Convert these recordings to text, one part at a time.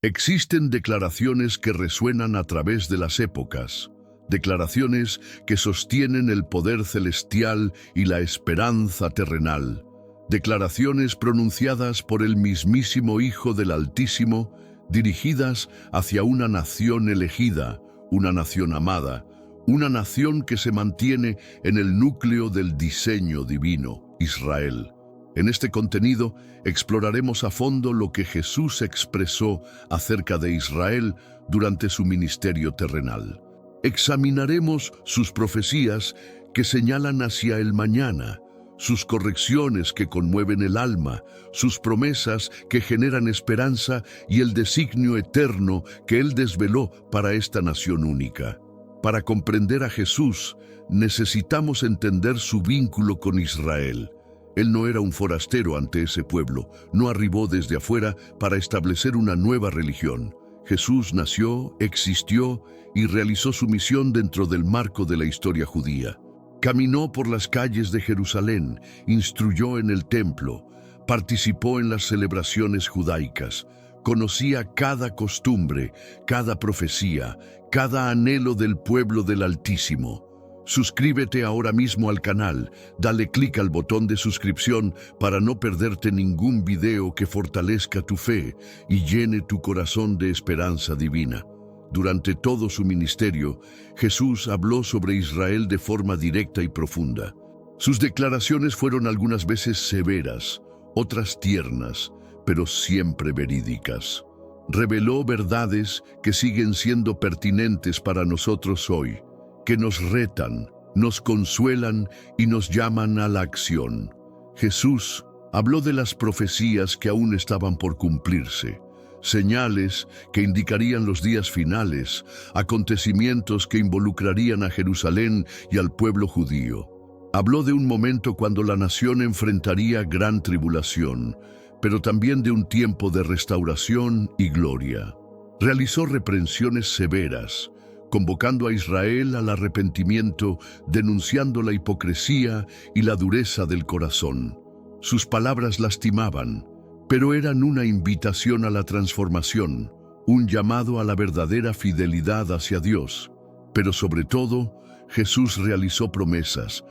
Existen declaraciones que resuenan a través de las épocas, declaraciones que sostienen el poder celestial y la esperanza terrenal, declaraciones pronunciadas por el mismísimo Hijo del Altísimo, dirigidas hacia una nación elegida, una nación amada, una nación que se mantiene en el núcleo del diseño divino, Israel. En este contenido exploraremos a fondo lo que Jesús expresó acerca de Israel durante su ministerio terrenal. Examinaremos sus profecías que señalan hacia el mañana, sus correcciones que conmueven el alma, sus promesas que generan esperanza y el designio eterno que Él desveló para esta nación única. Para comprender a Jesús, necesitamos entender su vínculo con Israel. Él no era un forastero ante ese pueblo, no arribó desde afuera para establecer una nueva religión. Jesús nació, existió y realizó su misión dentro del marco de la historia judía. Caminó por las calles de Jerusalén, instruyó en el templo, participó en las celebraciones judaicas, conocía cada costumbre, cada profecía, cada anhelo del pueblo del Altísimo. Suscríbete ahora mismo al canal, dale clic al botón de suscripción para no perderte ningún video que fortalezca tu fe y llene tu corazón de esperanza divina. Durante todo su ministerio, Jesús habló sobre Israel de forma directa y profunda. Sus declaraciones fueron algunas veces severas, otras tiernas, pero siempre verídicas. Reveló verdades que siguen siendo pertinentes para nosotros hoy, que nos retan, nos consuelan y nos llaman a la acción. Jesús habló de las profecías que aún estaban por cumplirse, señales que indicarían los días finales, acontecimientos que involucrarían a Jerusalén y al pueblo judío. Habló de un momento cuando la nación enfrentaría gran tribulación, pero también de un tiempo de restauración y gloria. Realizó reprensiones severas, convocando a Israel al arrepentimiento, denunciando la hipocresía y la dureza del corazón. Sus palabras lastimaban, pero eran una invitación a la transformación, un llamado a la verdadera fidelidad hacia Dios. Pero sobre todo, Jesús realizó promesas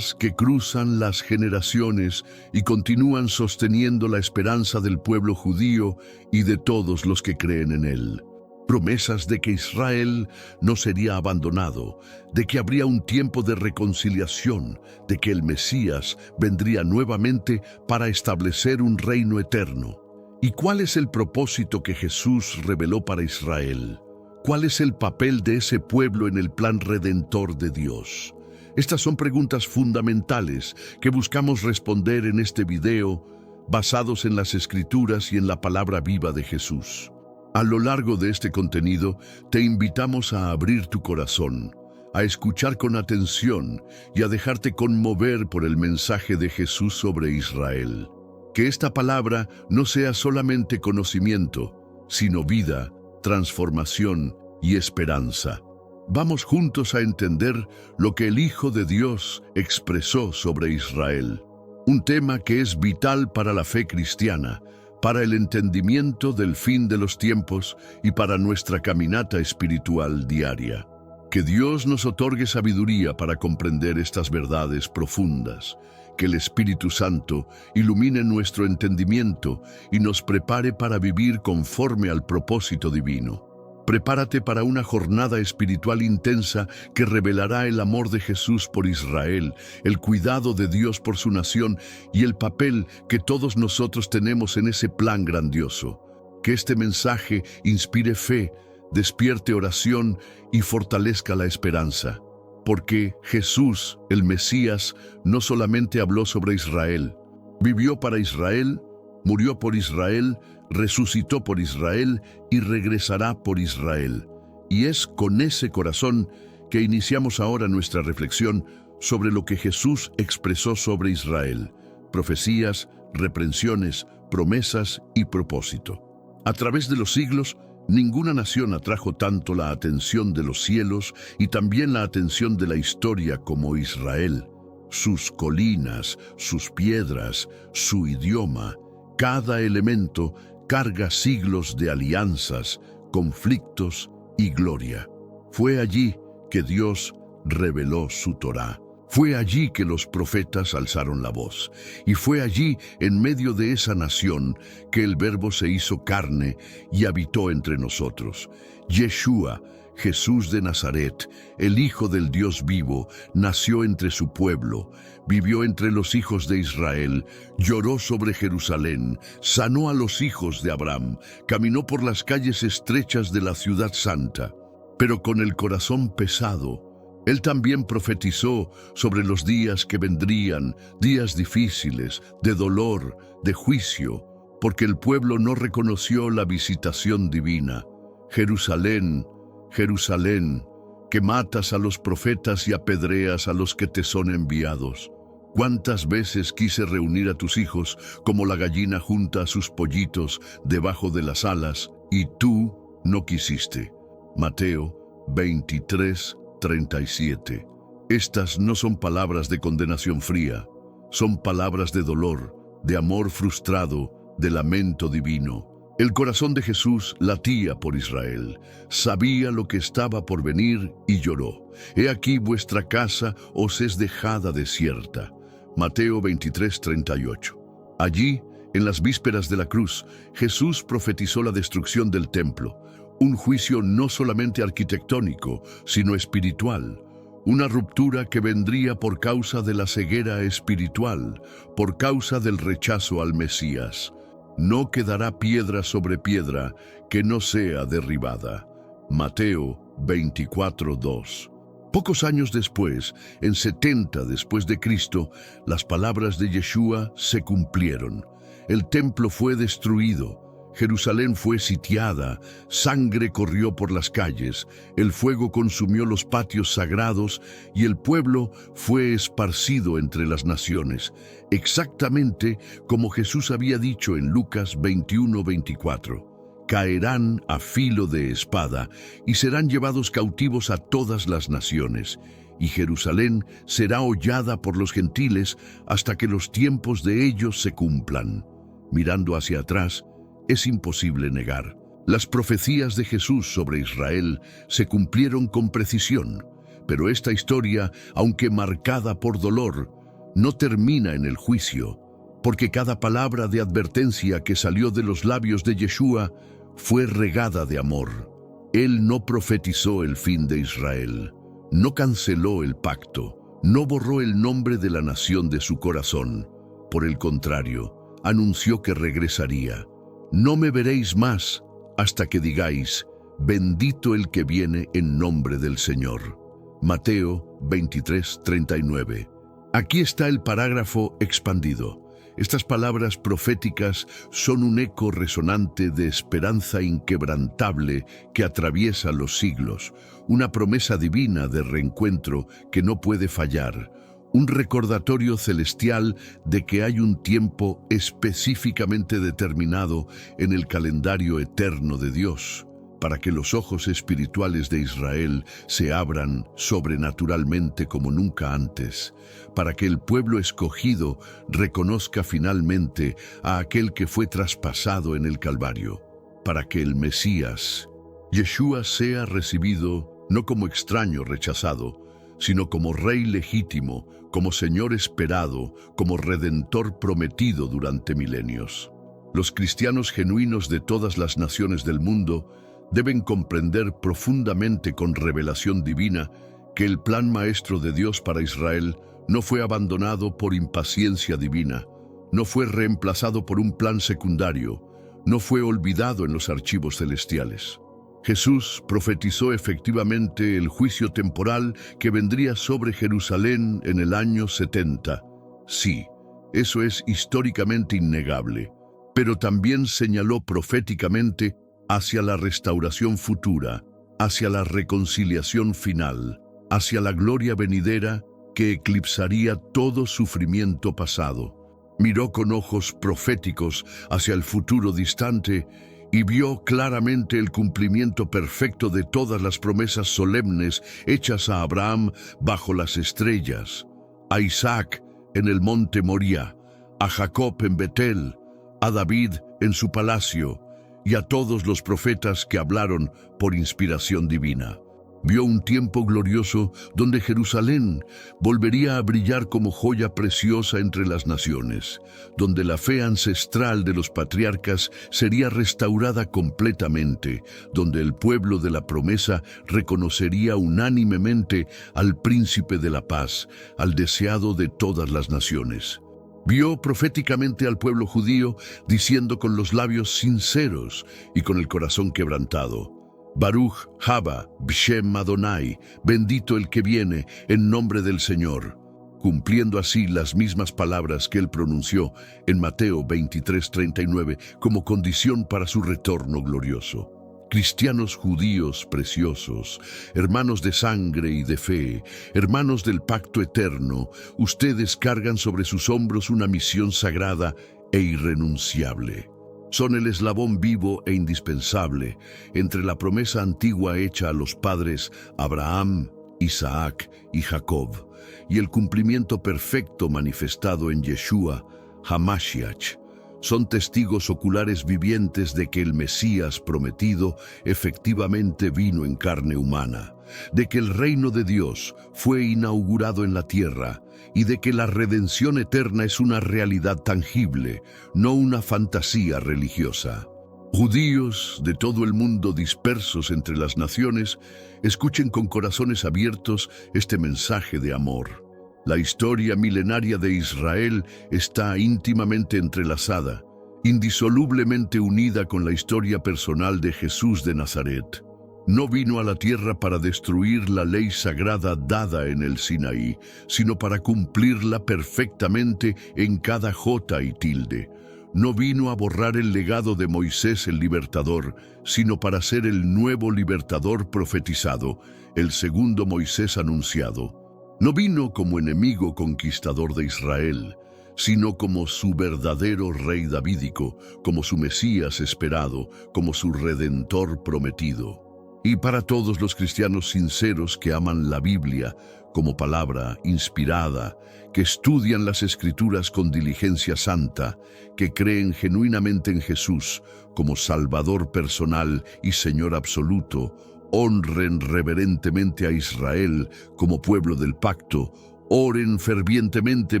que cruzan las generaciones y continúan sosteniendo la esperanza del pueblo judío y de todos los que creen en Él. Promesas de que Israel no sería abandonado, de que habría un tiempo de reconciliación, de que el Mesías vendría nuevamente para establecer un reino eterno. ¿Y cuál es el propósito que Jesús reveló para Israel? ¿Cuál es el papel de ese pueblo en el plan redentor de Dios? Estas son preguntas fundamentales que buscamos responder en este video, basados en las Escrituras y en la palabra viva de Jesús. A lo largo de este contenido, te invitamos a abrir tu corazón, a escuchar con atención y a dejarte conmover por el mensaje de Jesús sobre Israel. Que esta palabra no sea solamente conocimiento, sino vida, transformación y esperanza. Vamos juntos a entender lo que el Hijo de Dios expresó sobre Israel. Un tema que es vital para la fe cristiana, para el entendimiento del fin de los tiempos y para nuestra caminata espiritual diaria. Que Dios nos otorgue sabiduría para comprender estas verdades profundas, que el Espíritu Santo ilumine nuestro entendimiento y nos prepare para vivir conforme al propósito divino. Prepárate para una jornada espiritual intensa que revelará el amor de Jesús por Israel, el cuidado de Dios por su nación y el papel que todos nosotros tenemos en ese plan grandioso. Que este mensaje inspire fe, despierte oración y fortalezca la esperanza. Porque Jesús, el Mesías, no solamente habló sobre Israel, vivió para Israel, murió por Israel, resucitó por Israel y regresará por Israel. Y es con ese corazón que iniciamos ahora nuestra reflexión sobre lo que Jesús expresó sobre Israel: profecías, reprensiones, promesas y propósito. A través de los siglos, ninguna nación atrajo tanto la atención de los cielos y también la atención de la historia como Israel. Sus colinas, sus piedras, su idioma, cada elemento carga siglos de alianzas, conflictos y gloria. Fue allí que Dios reveló su Torá. Fue allí que los profetas alzaron la voz, y fue allí, en medio de esa nación, que el Verbo se hizo carne y habitó entre nosotros. Yeshua, Jesús de Nazaret, el Hijo del Dios vivo, nació entre su pueblo, vivió entre los hijos de Israel, lloró sobre Jerusalén, sanó a los hijos de Abraham, caminó por las calles estrechas de la ciudad santa, pero con el corazón pesado. Él también profetizó sobre los días que vendrían, días difíciles, de dolor, de juicio, porque el pueblo no reconoció la visitación divina. Jerusalén, Jerusalén, que matas a los profetas y apedreas a los que te son enviados. ¿Cuántas veces quise reunir a tus hijos como la gallina junta a sus pollitos debajo de las alas, y tú no quisiste? Mateo 23:37. Estas no son palabras de condenación fría, son palabras de dolor, de amor frustrado, de lamento divino. El corazón de Jesús latía por Israel, sabía lo que estaba por venir y lloró. He aquí vuestra casa os es dejada desierta. Mateo 23:38. Allí, en las vísperas de la cruz, Jesús profetizó la destrucción del templo, un juicio no solamente arquitectónico, sino espiritual, una ruptura que vendría por causa de la ceguera espiritual, por causa del rechazo al Mesías. No quedará piedra sobre piedra que no sea derribada. Mateo 24:2. Pocos años después, en 70 después de Cristo, las palabras de Yeshua se cumplieron. El templo fue destruido, Jerusalén fue sitiada, sangre corrió por las calles, el fuego consumió los patios sagrados y el pueblo fue esparcido entre las naciones, exactamente como Jesús había dicho en Lucas 21:24. Caerán a filo de espada y serán llevados cautivos a todas las naciones, y Jerusalén será hollada por los gentiles hasta que los tiempos de ellos se cumplan. Mirando hacia atrás, es imposible negar. Las profecías de Jesús sobre Israel se cumplieron con precisión, pero esta historia, aunque marcada por dolor, no termina en el juicio, porque cada palabra de advertencia que salió de los labios de Yeshua fue regada de amor. Él no profetizó el fin de Israel, no canceló el pacto, no borró el nombre de la nación de su corazón. Por el contrario, anunció que regresaría. No me veréis más hasta que digáis, bendito el que viene en nombre del Señor. Mateo 23:39. Aquí está el parágrafo expandido. Estas palabras proféticas son un eco resonante de esperanza inquebrantable que atraviesa los siglos, una promesa divina de reencuentro que no puede fallar, un recordatorio celestial de que hay un tiempo específicamente determinado en el calendario eterno de Dios, para que los ojos espirituales de Israel se abran sobrenaturalmente como nunca antes, para que el pueblo escogido reconozca finalmente a aquel que fue traspasado en el Calvario, para que el Mesías, Yeshua, sea recibido no como extraño rechazado, sino como Rey legítimo, como Señor esperado, como Redentor prometido durante milenios. Los cristianos genuinos de todas las naciones del mundo deben comprender profundamente con revelación divina que el plan maestro de Dios para Israel no fue abandonado por impaciencia divina, no fue reemplazado por un plan secundario, no fue olvidado en los archivos celestiales. Jesús profetizó efectivamente el juicio temporal que vendría sobre Jerusalén en el año 70. Sí, eso es históricamente innegable, pero también señaló proféticamente hacia la restauración futura, hacia la reconciliación final, hacia la gloria venidera que eclipsaría todo sufrimiento pasado. Miró con ojos proféticos hacia el futuro distante y vio claramente el cumplimiento perfecto de todas las promesas solemnes hechas a Abraham bajo las estrellas, a Isaac en el monte Moría, a Jacob en Betel, a David en su palacio y a todos los profetas que hablaron por inspiración divina. Vio un tiempo glorioso donde Jerusalén volvería a brillar como joya preciosa entre las naciones, donde la fe ancestral de los patriarcas sería restaurada completamente, donde el pueblo de la promesa reconocería unánimemente al príncipe de la paz, al deseado de todas las naciones. Vio proféticamente al pueblo judío diciendo con los labios sinceros y con el corazón quebrantado: Baruch haba b'Shem Adonai, bendito el que viene en nombre del Señor, cumpliendo así las mismas palabras que él pronunció en Mateo 23:39 como condición para su retorno glorioso. Cristianos judíos preciosos, hermanos de sangre y de fe, hermanos del pacto eterno, ustedes cargan sobre sus hombros una misión sagrada e irrenunciable. Son el eslabón vivo e indispensable entre la promesa antigua hecha a los padres Abraham, Isaac y Jacob, y el cumplimiento perfecto manifestado en Yeshua, Hamashiach. Son testigos oculares vivientes de que el Mesías prometido efectivamente vino en carne humana, de que el reino de Dios fue inaugurado en la tierra y de que la redención eterna es una realidad tangible, no una fantasía religiosa. Judíos de todo el mundo dispersos entre las naciones, escuchen con corazones abiertos este mensaje de amor. La historia milenaria de Israel está íntimamente entrelazada, indisolublemente unida con la historia personal de Jesús de Nazaret. No vino a la tierra para destruir la ley sagrada dada en el Sinaí, sino para cumplirla perfectamente en cada jota y tilde. No vino a borrar el legado de Moisés el libertador, sino para ser el nuevo libertador profetizado, el segundo Moisés anunciado. No vino como enemigo conquistador de Israel, sino como su verdadero rey davídico, como su Mesías esperado, como su Redentor prometido. Y para todos los cristianos sinceros que aman la Biblia como palabra inspirada, que estudian las Escrituras con diligencia santa, que creen genuinamente en Jesús como Salvador personal y Señor absoluto, honren reverentemente a Israel como pueblo del pacto, oren fervientemente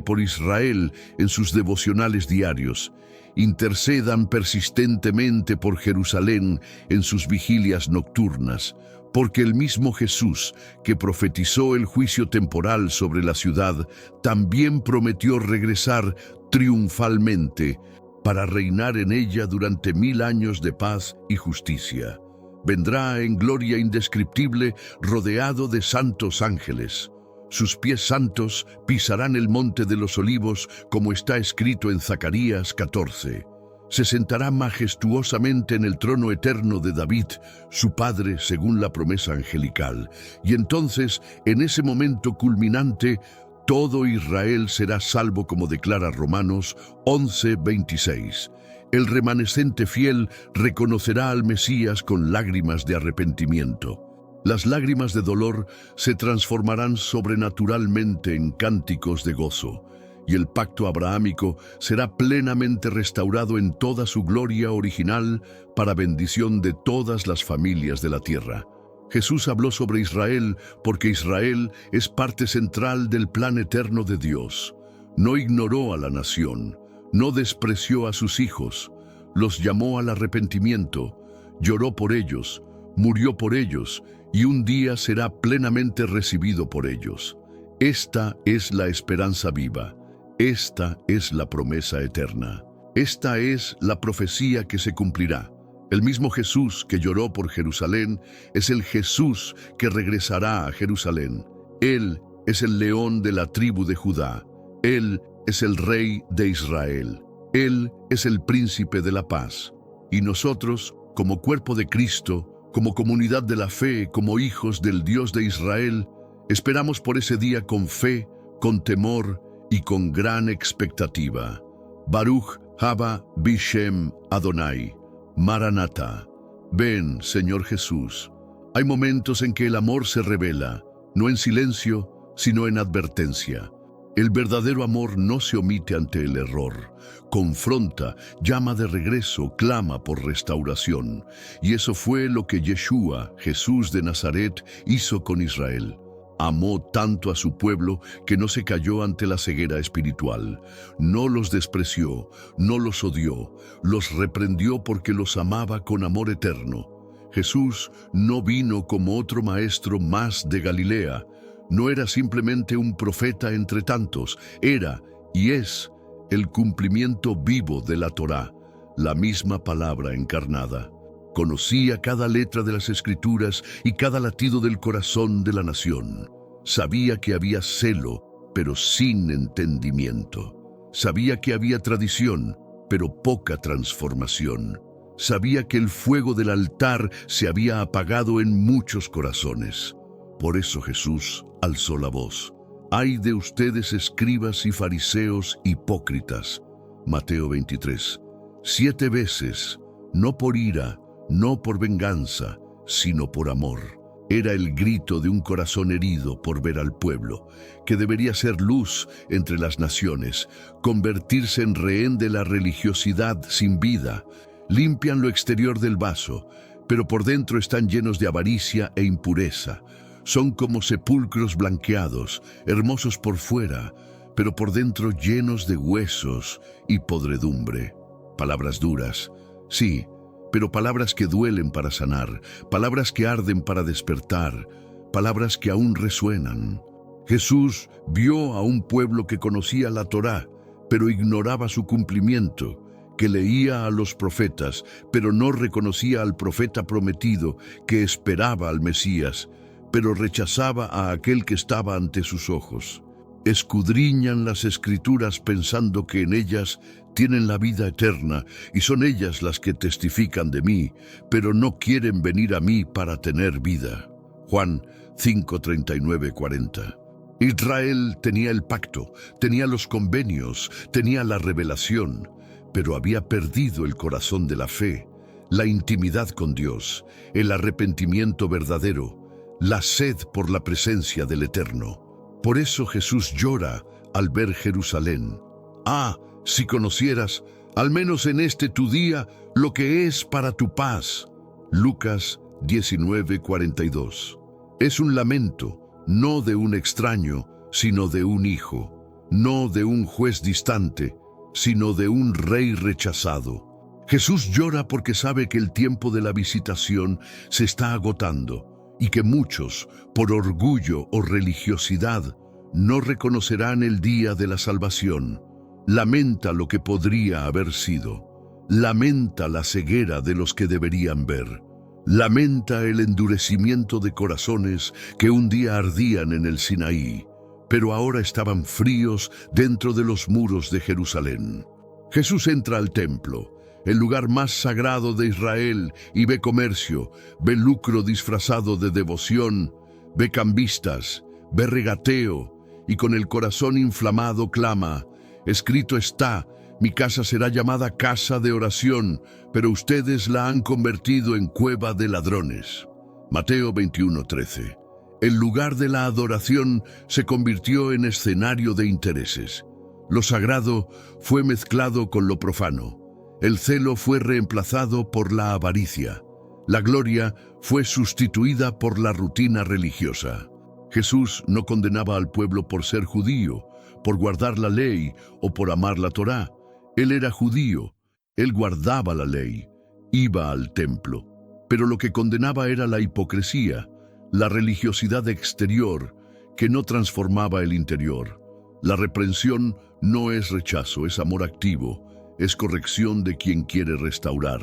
por Israel en sus devocionales diarios, intercedan persistentemente por Jerusalén en sus vigilias nocturnas, porque el mismo Jesús, que profetizó el juicio temporal sobre la ciudad, también prometió regresar triunfalmente para reinar en ella durante 1000 años de paz y justicia. Vendrá en gloria indescriptible rodeado de santos ángeles. Sus pies santos pisarán el monte de los olivos, como está escrito en Zacarías 14. Se sentará majestuosamente en el trono eterno de David, su padre según la promesa angelical. Y entonces, en ese momento culminante, todo Israel será salvo, como declara Romanos 11:26. El remanescente fiel reconocerá al Mesías con lágrimas de arrepentimiento. Las lágrimas de dolor se transformarán sobrenaturalmente en cánticos de gozo, y el pacto abrahámico será plenamente restaurado en toda su gloria original para bendición de todas las familias de la tierra. Jesús habló sobre Israel porque Israel es parte central del plan eterno de Dios. No ignoró a la nación, no despreció a sus hijos, los llamó al arrepentimiento, lloró por ellos, murió por ellos, y un día será plenamente recibido por ellos. Esta es la esperanza viva, esta es la promesa eterna, esta es la profecía que se cumplirá. El mismo Jesús que lloró por Jerusalén es el Jesús que regresará a Jerusalén. Él es el león de la tribu de Judá. Él es el rey de Israel. Él es el príncipe de la paz. Y nosotros, como cuerpo de Cristo, como comunidad de la fe, como hijos del Dios de Israel, esperamos por ese día con fe, con temor y con gran expectativa. Baruch haba b'Shem Adonai. Maranatha. Ven, Señor Jesús. Hay momentos en que el amor se revela, no en silencio, sino en advertencia. El verdadero amor no se omite ante el error, confronta, llama de regreso, clama por restauración. Y eso fue lo que Yeshua, Jesús de Nazaret, hizo con Israel. Amó tanto a su pueblo que no se cayó ante la ceguera espiritual. No los despreció, no los odió, los reprendió porque los amaba con amor eterno. Jesús no vino como otro maestro más de Galilea. No era simplemente un profeta entre tantos, era y es el cumplimiento vivo de la Torá, la misma palabra encarnada. Conocía cada letra de las Escrituras y cada latido del corazón de la nación. Sabía que había celo, pero sin entendimiento. Sabía que había tradición, pero poca transformación. Sabía que el fuego del altar se había apagado en muchos corazones. Por eso Jesús alzó la voz. «Ay de ustedes, escribas y fariseos hipócritas». Mateo 23. 7 veces, no por ira, no por venganza, sino por amor. Era el grito de un corazón herido por ver al pueblo, que debería ser luz entre las naciones, convertirse en rehén de la religiosidad sin vida. Limpian lo exterior del vaso, pero por dentro están llenos de avaricia e impureza. Son como sepulcros blanqueados, hermosos por fuera, pero por dentro llenos de huesos y podredumbre. Palabras duras, sí, pero palabras que duelen para sanar, palabras que arden para despertar, palabras que aún resuenan. Jesús vio a un pueblo que conocía la Torá, pero ignoraba su cumplimiento, que leía a los profetas, pero no reconocía al profeta prometido, que esperaba al Mesías, pero rechazaba a aquel que estaba ante sus ojos. Escudriñan las Escrituras pensando que en ellas tienen la vida eterna y son ellas las que testifican de mí, pero no quieren venir a mí para tener vida. Juan 5:39-40. Israel tenía el pacto, tenía los convenios, tenía la revelación, pero había perdido el corazón de la fe, la intimidad con Dios, el arrepentimiento verdadero, la sed por la presencia del Eterno. Por eso Jesús llora al ver Jerusalén. Ah, si conocieras, al menos en este tu día, lo que es para tu paz. Lucas 19:42. Es un lamento, no de un extraño, sino de un hijo, no de un juez distante, sino de un rey rechazado. Jesús llora porque sabe que el tiempo de la visitación se está agotando y que muchos, por orgullo o religiosidad, no reconocerán el día de la salvación. Lamenta lo que podría haber sido. Lamenta la ceguera de los que deberían ver. Lamenta el endurecimiento de corazones que un día ardían en el Sinaí, pero ahora estaban fríos dentro de los muros de Jerusalén. Jesús entra al templo, el lugar más sagrado de Israel, y ve comercio, ve lucro disfrazado de devoción, ve cambistas, ve regateo, y con el corazón inflamado clama: escrito está, mi casa será llamada casa de oración, pero ustedes la han convertido en cueva de ladrones. Mateo 21:13. El lugar de la adoración se convirtió en escenario de intereses. Lo sagrado fue mezclado con lo profano. El celo fue reemplazado por la avaricia. La gloria fue sustituida por la rutina religiosa. Jesús no condenaba al pueblo por ser judío, por guardar la ley o por amar la Torá. Él era judío, él guardaba la ley, iba al templo. Pero lo que condenaba era la hipocresía, la religiosidad exterior que no transformaba el interior. La reprensión no es rechazo, es amor activo, es corrección de quien quiere restaurar.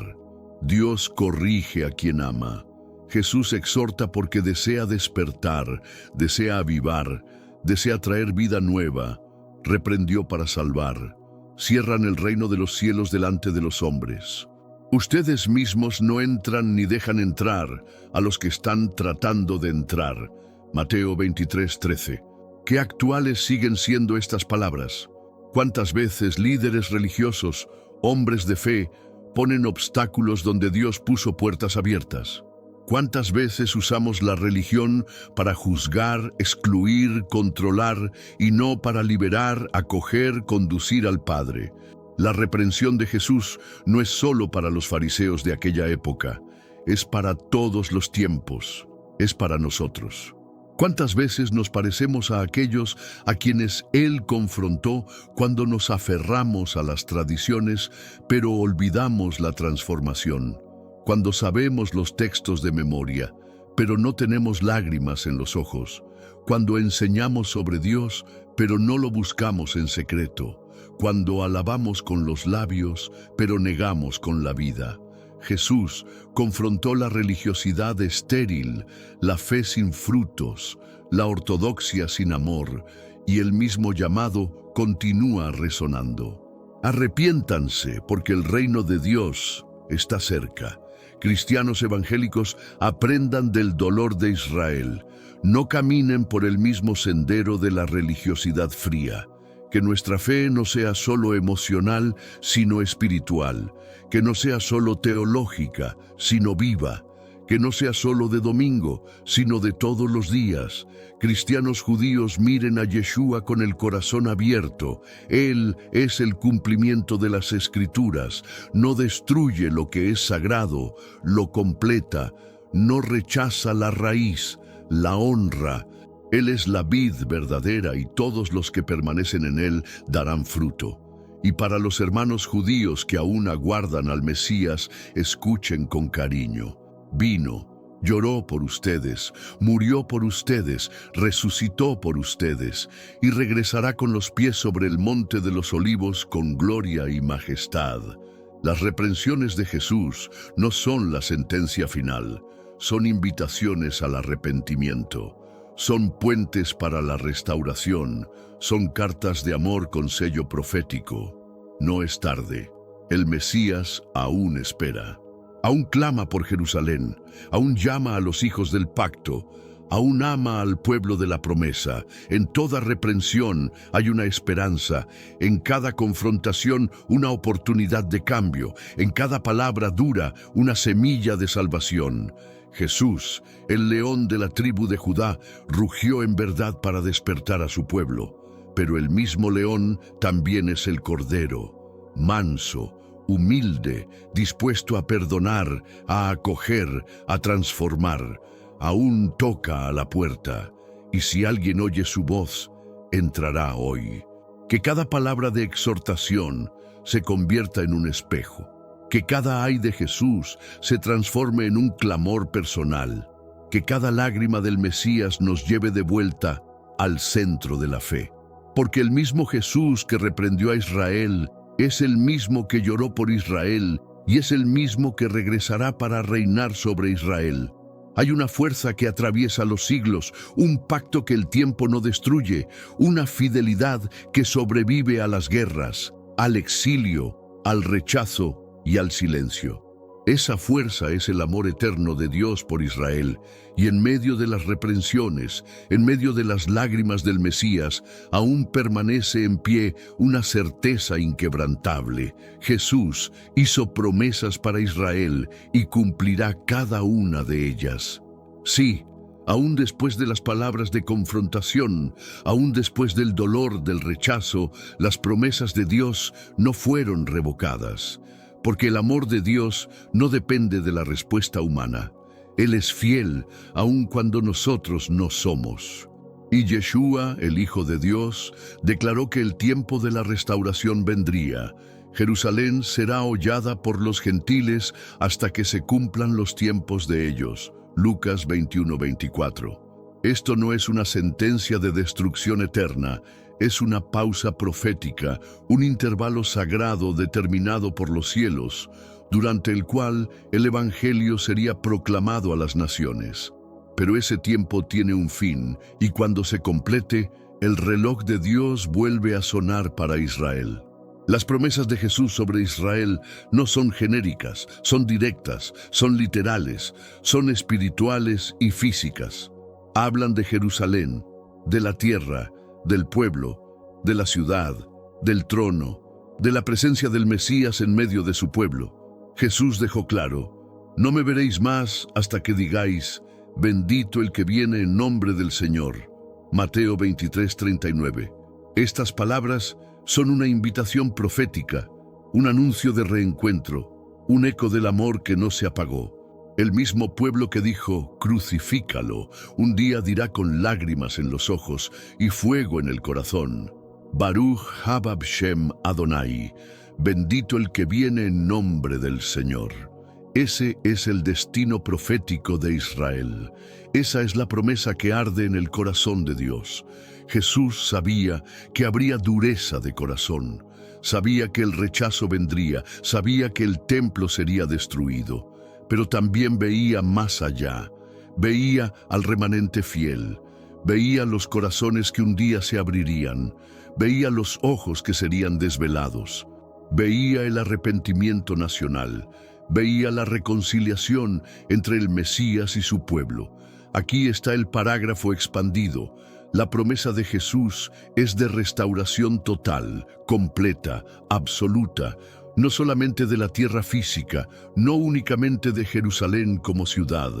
Dios corrige a quien ama. Jesús exhorta porque desea despertar, desea avivar, desea traer vida nueva. Reprendió para salvar. Cierran el reino de los cielos delante de los hombres. Ustedes mismos no entran ni dejan entrar a los que están tratando de entrar. Mateo 23:13. ¿Qué actuales siguen siendo estas palabras? ¿Cuántas veces líderes religiosos, hombres de fe, ponen obstáculos donde Dios puso puertas abiertas? ¿Cuántas veces usamos la religión para juzgar, excluir, controlar y no para liberar, acoger, conducir al Padre? La reprensión de Jesús no es solo para los fariseos de aquella época, es para todos los tiempos, es para nosotros. ¿Cuántas veces nos parecemos a aquellos a quienes Él confrontó cuando nos aferramos a las tradiciones, pero olvidamos la transformación? Cuando sabemos los textos de memoria, pero no tenemos lágrimas en los ojos. Cuando enseñamos sobre Dios, pero no lo buscamos en secreto. Cuando alabamos con los labios, pero negamos con la vida. Jesús confrontó la religiosidad estéril, la fe sin frutos, la ortodoxia sin amor, y el mismo llamado continúa resonando. Arrepiéntanse, porque el reino de Dios está cerca. Cristianos evangélicos, aprendan del dolor de Israel. No caminen por el mismo sendero de la religiosidad fría. Que nuestra fe no sea solo emocional, sino espiritual. Que no sea solo teológica, sino viva. Que no sea solo de domingo, sino de todos los días. Cristianos judíos, miren a Yeshua con el corazón abierto. Él es el cumplimiento de las Escrituras. No destruye lo que es sagrado, lo completa. No rechaza la raíz, la honra. Él es la vid verdadera y todos los que permanecen en él darán fruto. Y para los hermanos judíos que aún aguardan al Mesías, escuchen con cariño. Vino, lloró por ustedes, murió por ustedes, resucitó por ustedes, y regresará con los pies sobre el monte de los olivos con gloria y majestad. Las reprensiones de Jesús no son la sentencia final, son invitaciones al arrepentimiento. Son puentes para la restauración, son cartas de amor con sello profético. No es tarde, el Mesías aún espera. Aún clama por Jerusalén, aún llama a los hijos del pacto, aún ama al pueblo de la promesa. En toda reprensión hay una esperanza, en cada confrontación una oportunidad de cambio, en cada palabra dura una semilla de salvación. Jesús, el león de la tribu de Judá, rugió en verdad para despertar a su pueblo, pero el mismo león también es el cordero, manso, humilde, dispuesto a perdonar, a acoger, a transformar. Aún toca a la puerta, y si alguien oye su voz, entrará hoy. Que cada palabra de exhortación se convierta en un espejo. Que cada ay de Jesús se transforme en un clamor personal. Que cada lágrima del Mesías nos lleve de vuelta al centro de la fe. Porque el mismo Jesús que reprendió a Israel es el mismo que lloró por Israel y es el mismo que regresará para reinar sobre Israel. Hay una fuerza que atraviesa los siglos, un pacto que el tiempo no destruye, una fidelidad que sobrevive a las guerras, al exilio, al rechazo y al silencio. Esa fuerza es el amor eterno de Dios por Israel, y en medio de las reprensiones, en medio de las lágrimas del Mesías, aún permanece en pie una certeza inquebrantable. Jesús hizo promesas para Israel y cumplirá cada una de ellas. Sí, aún después de las palabras de confrontación, aún después del dolor del rechazo, las promesas de Dios no fueron revocadas. Porque el amor de Dios no depende de la respuesta humana. Él es fiel, aun cuando nosotros no somos. Y Yeshua, el Hijo de Dios, declaró que el tiempo de la restauración vendría. Jerusalén será hollada por los gentiles hasta que se cumplan los tiempos de ellos. Lucas 21:24. Esto no es una sentencia de destrucción eterna, es una pausa profética, un intervalo sagrado determinado por los cielos, durante el cual el Evangelio sería proclamado a las naciones. Pero ese tiempo tiene un fin, y cuando se complete, el reloj de Dios vuelve a sonar para Israel. Las promesas de Jesús sobre Israel no son genéricas, son directas, son literales, son espirituales y físicas. Hablan de Jerusalén, de la tierra, del pueblo, de la ciudad, del trono, de la presencia del Mesías en medio de su pueblo. Jesús dejó claro: No me veréis más hasta que digáis, bendito el que viene en nombre del Señor. Mateo 23:39. Estas palabras son una invitación profética, un anuncio de reencuentro, un eco del amor que no se apagó. El mismo pueblo que dijo, crucifícalo, un día dirá con lágrimas en los ojos y fuego en el corazón, Baruch haba Shem Adonai, bendito el que viene en nombre del Señor. Ese es el destino profético de Israel. Esa es la promesa que arde en el corazón de Dios. Jesús sabía que habría dureza de corazón. Sabía que el rechazo vendría, sabía que el templo sería destruido. Pero también veía más allá. Veía al remanente fiel. Veía los corazones que un día se abrirían. Veía los ojos que serían desvelados. Veía el arrepentimiento nacional. Veía la reconciliación entre el Mesías y su pueblo. Aquí está el parágrafo expandido. La promesa de Jesús es de restauración total, completa, absoluta, no solamente de la tierra física, no únicamente de Jerusalén como ciudad,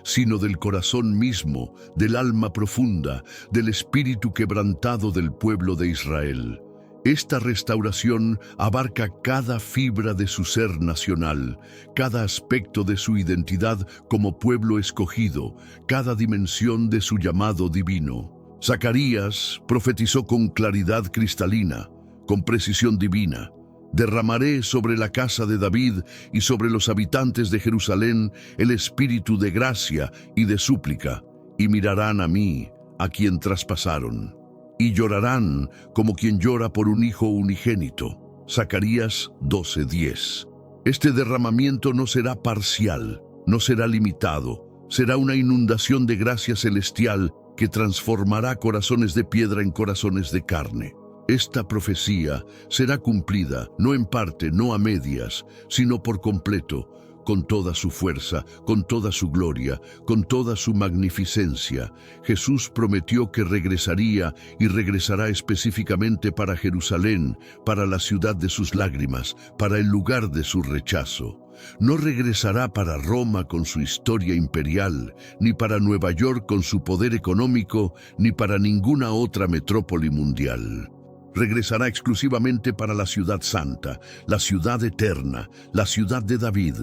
sino del corazón mismo, del alma profunda, del espíritu quebrantado del pueblo de Israel. Esta restauración abarca cada fibra de su ser nacional, cada aspecto de su identidad como pueblo escogido, cada dimensión de su llamado divino. Zacarías profetizó con claridad cristalina, con precisión divina. Derramaré sobre la casa de David y sobre los habitantes de Jerusalén el espíritu de gracia y de súplica, y mirarán a mí, a quien traspasaron. Y llorarán como quien llora por un hijo unigénito. Zacarías 12:10. Este derramamiento no será parcial, no será limitado, será una inundación de gracia celestial que transformará corazones de piedra en corazones de carne. Esta profecía será cumplida, no en parte, no a medias, sino por completo, con toda su fuerza, con toda su gloria, con toda su magnificencia. Jesús prometió que regresaría y regresará específicamente para Jerusalén, para la ciudad de sus lágrimas, para el lugar de su rechazo. No regresará para Roma con su historia imperial, ni para Nueva York con su poder económico, ni para ninguna otra metrópoli mundial. Regresará exclusivamente para la ciudad santa, la ciudad eterna, la ciudad de David,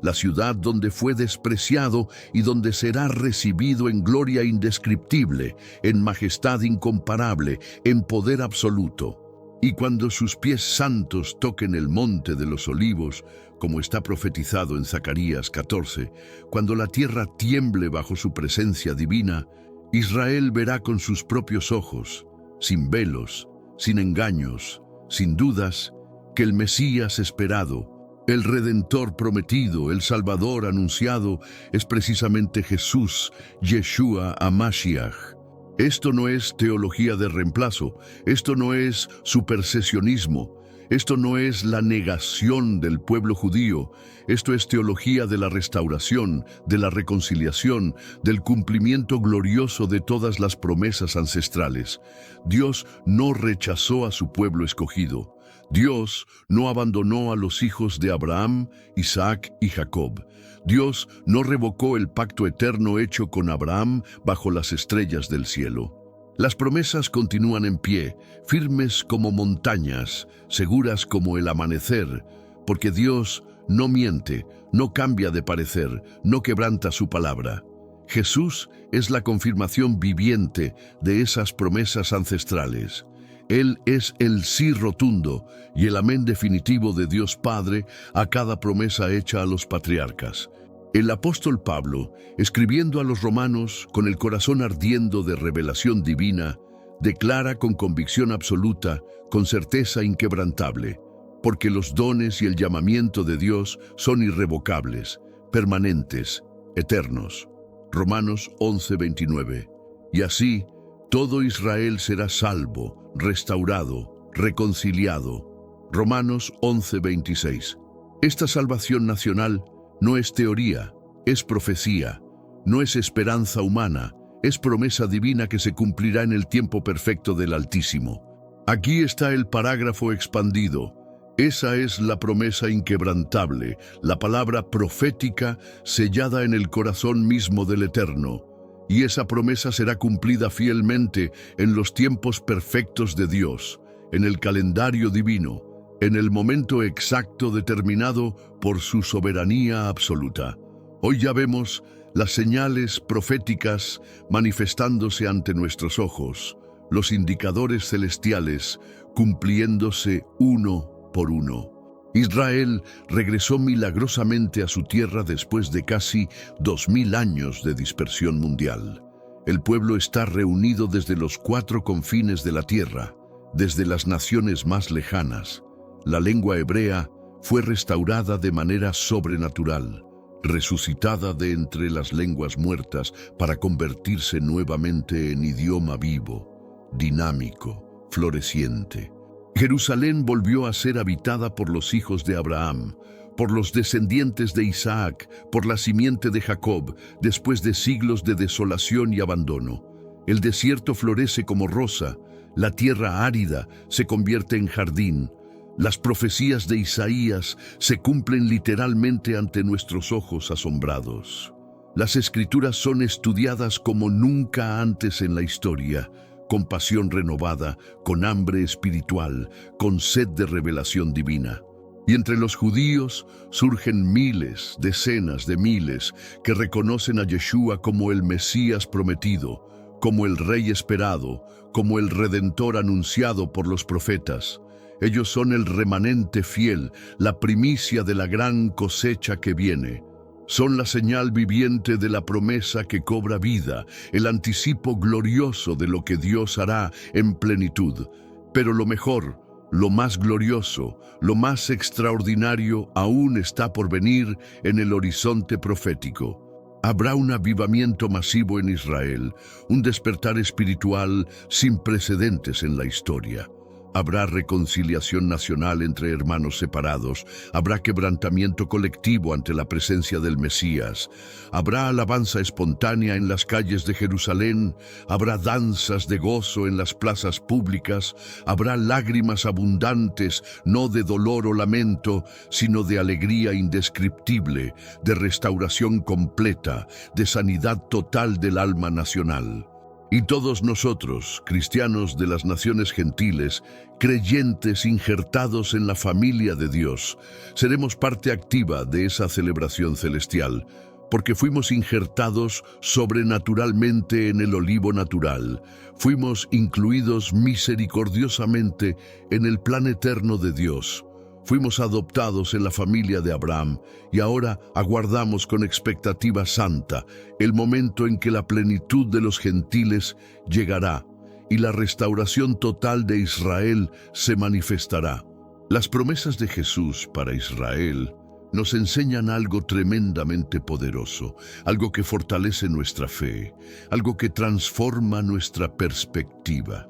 la ciudad donde fue despreciado y donde será recibido en gloria indescriptible, en majestad incomparable, en poder absoluto. Y cuando sus pies santos toquen el monte de los olivos, como está profetizado en Zacarías 14, cuando la tierra tiemble bajo su presencia divina, Israel verá con sus propios ojos, sin velos, sin engaños, sin dudas, que el Mesías esperado, el Redentor prometido, el Salvador anunciado, es precisamente Jesús, Yeshua HaMashiach. Esto no es teología de reemplazo, esto no es supersesionismo, esto no es la negación del pueblo judío, esto es teología de la restauración, de la reconciliación, del cumplimiento glorioso de todas las promesas ancestrales. Dios no rechazó a su pueblo escogido. Dios no abandonó a los hijos de Abraham, Isaac y Jacob. Dios no revocó el pacto eterno hecho con Abraham bajo las estrellas del cielo. Las promesas continúan en pie, firmes como montañas, seguras como el amanecer, porque Dios no miente, no cambia de parecer, no quebranta su palabra. Jesús es la confirmación viviente de esas promesas ancestrales. Él es el sí rotundo y el amén definitivo de Dios Padre a cada promesa hecha a los patriarcas. El apóstol Pablo, escribiendo a los romanos con el corazón ardiendo de revelación divina, declara con convicción absoluta, con certeza inquebrantable, porque los dones y el llamamiento de Dios son irrevocables, permanentes, eternos. Romanos 11:29. Y así, todo Israel será salvo, restaurado, reconciliado. Romanos 11:26. Esta salvación nacional no es teoría, es profecía, no es esperanza humana, es promesa divina que se cumplirá en el tiempo perfecto del Altísimo. Aquí está el parágrafo expandido. Esa es la promesa inquebrantable, la palabra profética sellada en el corazón mismo del Eterno. Y esa promesa será cumplida fielmente en los tiempos perfectos de Dios, en el calendario divino, en el momento exacto determinado por su soberanía absoluta. Hoy ya vemos las señales proféticas manifestándose ante nuestros ojos, los indicadores celestiales cumpliéndose uno por uno. Israel regresó milagrosamente a su tierra después de casi 2000 años de dispersión mundial. El pueblo está reunido desde los 4 confines de la tierra, desde las naciones más lejanas. La lengua hebrea fue restaurada de manera sobrenatural, resucitada de entre las lenguas muertas para convertirse nuevamente en idioma vivo, dinámico, floreciente. Jerusalén volvió a ser habitada por los hijos de Abraham, por los descendientes de Isaac, por la simiente de Jacob, después de siglos de desolación y abandono. El desierto florece como rosa, la tierra árida se convierte en jardín. Las profecías de Isaías se cumplen literalmente ante nuestros ojos asombrados. Las Escrituras son estudiadas como nunca antes en la historia, con pasión renovada, con hambre espiritual, con sed de revelación divina. Y entre los judíos surgen miles, decenas de miles, que reconocen a Yeshua como el Mesías prometido, como el Rey esperado, como el Redentor anunciado por los profetas. Ellos son el remanente fiel, la primicia de la gran cosecha que viene. Son la señal viviente de la promesa que cobra vida, el anticipo glorioso de lo que Dios hará en plenitud. Pero lo mejor, lo más glorioso, lo más extraordinario aún está por venir en el horizonte profético. Habrá un avivamiento masivo en Israel, un despertar espiritual sin precedentes en la historia. Habrá reconciliación nacional entre hermanos separados, habrá quebrantamiento colectivo ante la presencia del Mesías, habrá alabanza espontánea en las calles de Jerusalén, habrá danzas de gozo en las plazas públicas, habrá lágrimas abundantes, no de dolor o lamento, sino de alegría indescriptible, de restauración completa, de sanidad total del alma nacional. Y todos nosotros, cristianos de las naciones gentiles, creyentes injertados en la familia de Dios, seremos parte activa de esa celebración celestial, porque fuimos injertados sobrenaturalmente en el olivo natural, fuimos incluidos misericordiosamente en el plan eterno de Dios. Fuimos adoptados en la familia de Abraham y ahora aguardamos con expectativa santa el momento en que la plenitud de los gentiles llegará y la restauración total de Israel se manifestará. Las promesas de Jesús para Israel nos enseñan algo tremendamente poderoso, algo que fortalece nuestra fe, algo que transforma nuestra perspectiva.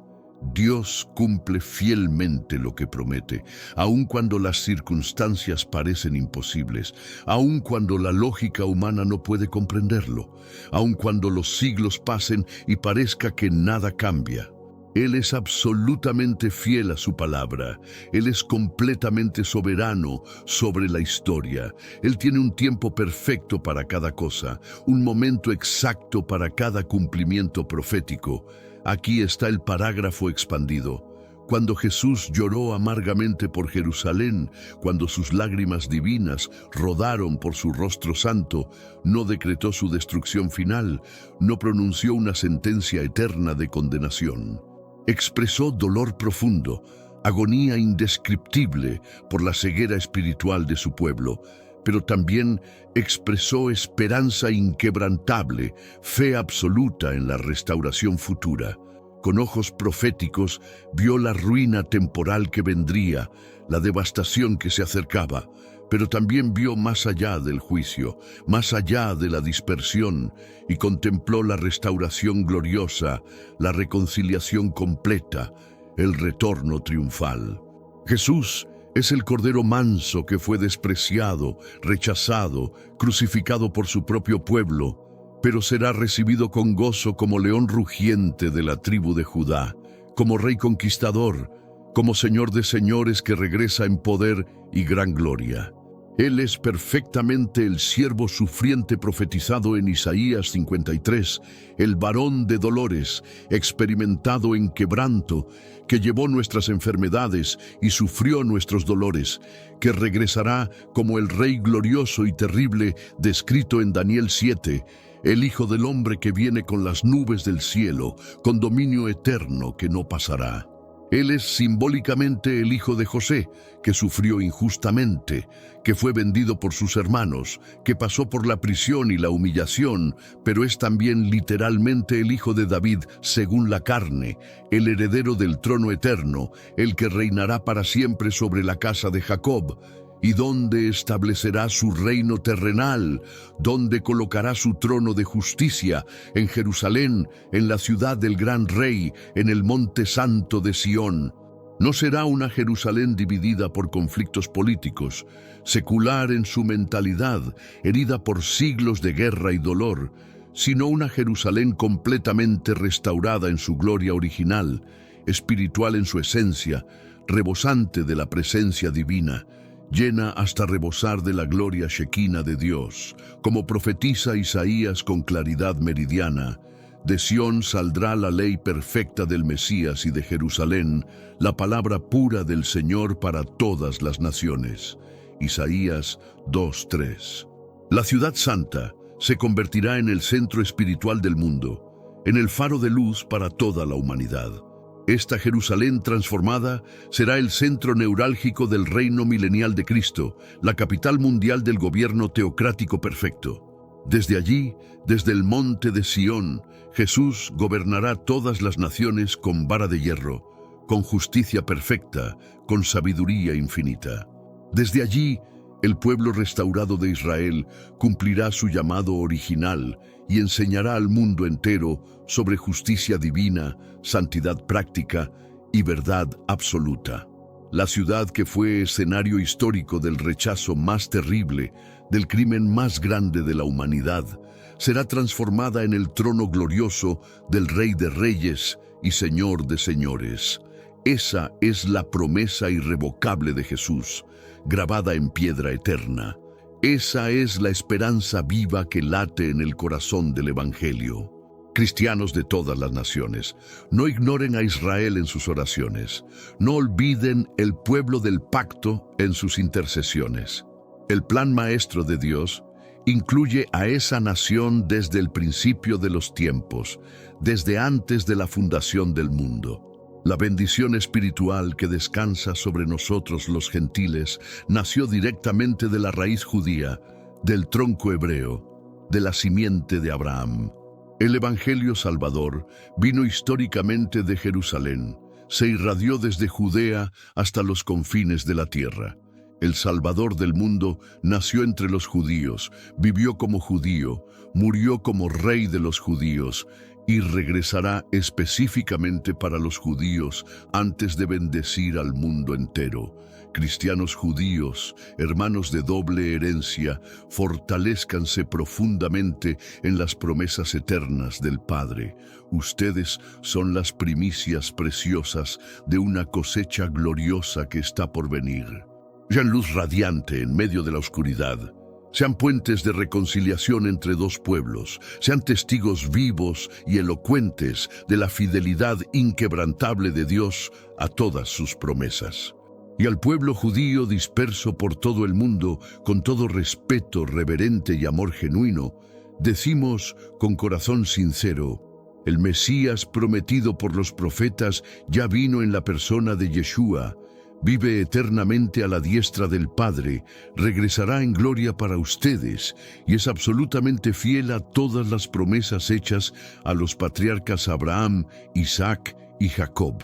Dios cumple fielmente lo que promete, aun cuando las circunstancias parecen imposibles, aun cuando la lógica humana no puede comprenderlo, aun cuando los siglos pasen y parezca que nada cambia. Él es absolutamente fiel a su palabra. Él es completamente soberano sobre la historia. Él tiene un tiempo perfecto para cada cosa, un momento exacto para cada cumplimiento profético. Aquí está el parágrafo expandido. Cuando Jesús lloró amargamente por Jerusalén, cuando sus lágrimas divinas rodaron por su rostro santo, no decretó su destrucción final, no pronunció una sentencia eterna de condenación. Expresó dolor profundo, agonía indescriptible por la ceguera espiritual de su pueblo, pero también expresó esperanza inquebrantable, fe absoluta en la restauración futura. Con ojos proféticos vio la ruina temporal que vendría, la devastación que se acercaba, pero también vio más allá del juicio, más allá de la dispersión, y contempló la restauración gloriosa, la reconciliación completa, el retorno triunfal. Jesús es el Cordero manso que fue despreciado, rechazado, crucificado por su propio pueblo, pero será recibido con gozo como león rugiente de la tribu de Judá, como rey conquistador, como Señor de señores que regresa en poder y gran gloria. Él es perfectamente el siervo sufriente profetizado en Isaías 53, el varón de dolores, experimentado en quebranto, que llevó nuestras enfermedades y sufrió nuestros dolores, que regresará como el Rey glorioso y terrible descrito en Daniel 7, el Hijo del Hombre que viene con las nubes del cielo, con dominio eterno que no pasará. Él es simbólicamente el hijo de José, que sufrió injustamente, que fue vendido por sus hermanos, que pasó por la prisión y la humillación, pero es también literalmente el hijo de David según la carne, el heredero del trono eterno, el que reinará para siempre sobre la casa de Jacob. ¿Y dónde establecerá su reino terrenal? ¿Dónde colocará su trono de justicia? En Jerusalén, en la ciudad del gran rey, en el monte santo de Sión. No será una Jerusalén dividida por conflictos políticos, secular en su mentalidad, herida por siglos de guerra y dolor, sino una Jerusalén completamente restaurada en su gloria original, espiritual en su esencia, rebosante de la presencia divina, llena hasta rebosar de la gloria shekinah de Dios, como profetiza Isaías con claridad meridiana. De Sión saldrá la ley perfecta del Mesías y de Jerusalén, la palabra pura del Señor para todas las naciones. Isaías 2:3. La ciudad santa se convertirá en el centro espiritual del mundo, en el faro de luz para toda la humanidad. Esta Jerusalén transformada será el centro neurálgico del reino milenial de Cristo, la capital mundial del gobierno teocrático perfecto. Desde allí, desde el monte de Sión, Jesús gobernará todas las naciones con vara de hierro, con justicia perfecta, con sabiduría infinita. Desde allí, el pueblo restaurado de Israel cumplirá su llamado original y enseñará al mundo entero sobre justicia divina, santidad práctica y verdad absoluta. La ciudad que fue escenario histórico del rechazo más terrible, del crimen más grande de la humanidad, será transformada en el trono glorioso del Rey de Reyes y Señor de Señores. Esa es la promesa irrevocable de Jesús, grabada en piedra eterna. Esa es la esperanza viva que late en el corazón del Evangelio. Cristianos de todas las naciones, no ignoren a Israel en sus oraciones. No olviden el pueblo del pacto en sus intercesiones. El plan maestro de Dios incluye a esa nación desde el principio de los tiempos, desde antes de la fundación del mundo. La bendición espiritual que descansa sobre nosotros los gentiles nació directamente de la raíz judía, del tronco hebreo, de la simiente de Abraham. El Evangelio Salvador vino históricamente de Jerusalén, se irradió desde Judea hasta los confines de la tierra. El Salvador del mundo nació entre los judíos, vivió como judío, murió como rey de los judíos y regresará específicamente para los judíos antes de bendecir al mundo entero. Cristianos judíos, hermanos de doble herencia, fortalezcanse profundamente en las promesas eternas del Padre. Ustedes son las primicias preciosas de una cosecha gloriosa que está por venir. Sean luz radiante en medio de la oscuridad. Sean puentes de reconciliación entre dos pueblos. Sean testigos vivos y elocuentes de la fidelidad inquebrantable de Dios a todas sus promesas. Y al pueblo judío disperso por todo el mundo, con todo respeto reverente y amor genuino, decimos con corazón sincero: el Mesías prometido por los profetas ya vino en la persona de Yeshua, vive eternamente a la diestra del Padre, regresará en gloria para ustedes y es absolutamente fiel a todas las promesas hechas a los patriarcas Abraham, Isaac y Jacob.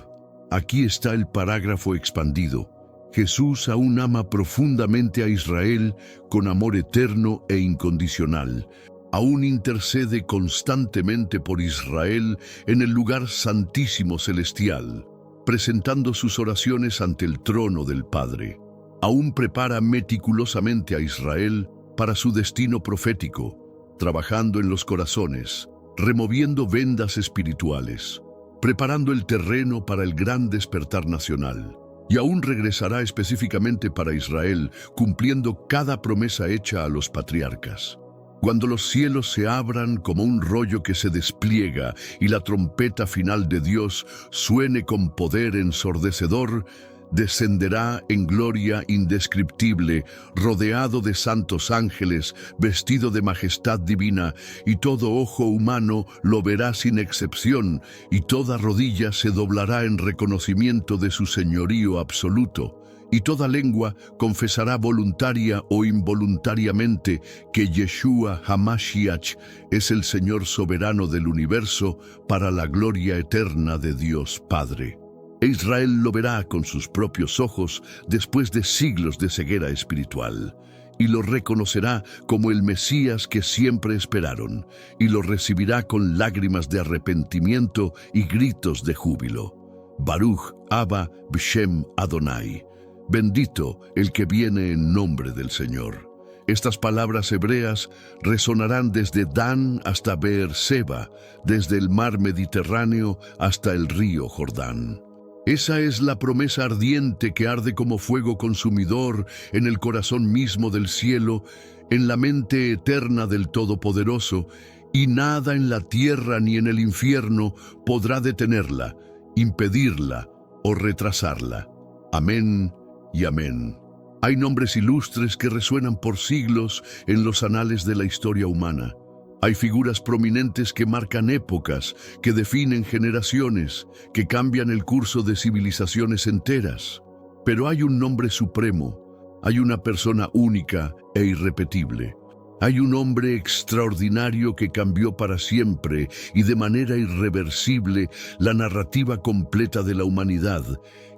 Aquí está el parágrafo expandido. Jesús aún ama profundamente a Israel con amor eterno e incondicional. Aún intercede constantemente por Israel en el lugar santísimo celestial, presentando sus oraciones ante el trono del Padre. Aún prepara meticulosamente a Israel para su destino profético, trabajando en los corazones, removiendo vendas espirituales, preparando el terreno para el gran despertar nacional. y aún regresará específicamente para Israel, cumpliendo cada promesa hecha a los patriarcas. Cuando los cielos se abran como un rollo que se despliega y la trompeta final de Dios suene con poder ensordecedor, descenderá en gloria indescriptible, rodeado de santos ángeles, vestido de majestad divina, y todo ojo humano lo verá sin excepción, y toda rodilla se doblará en reconocimiento de su señorío absoluto. Y toda lengua confesará voluntaria o involuntariamente que Yeshua HaMashiach es el Señor soberano del universo para la gloria eterna de Dios Padre. E Israel lo verá con sus propios ojos después de siglos de ceguera espiritual, y lo reconocerá como el Mesías que siempre esperaron, y lo recibirá con lágrimas de arrepentimiento y gritos de júbilo. Baruch Abba B'Shem Adonai. Bendito el que viene en nombre del Señor. Estas palabras hebreas resonarán desde Dan hasta Beerseba, desde el mar Mediterráneo hasta el río Jordán. Esa es la promesa ardiente que arde como fuego consumidor en el corazón mismo del cielo, en la mente eterna del Todopoderoso, y nada en la tierra ni en el infierno podrá detenerla, impedirla o retrasarla. Amén y amén. Hay nombres ilustres que resuenan por siglos en los anales de la historia humana. Hay figuras prominentes que marcan épocas, que definen generaciones, que cambian el curso de civilizaciones enteras. Pero hay un nombre supremo, hay una persona única e irrepetible. Hay un hombre extraordinario que cambió para siempre y de manera irreversible la narrativa completa de la humanidad,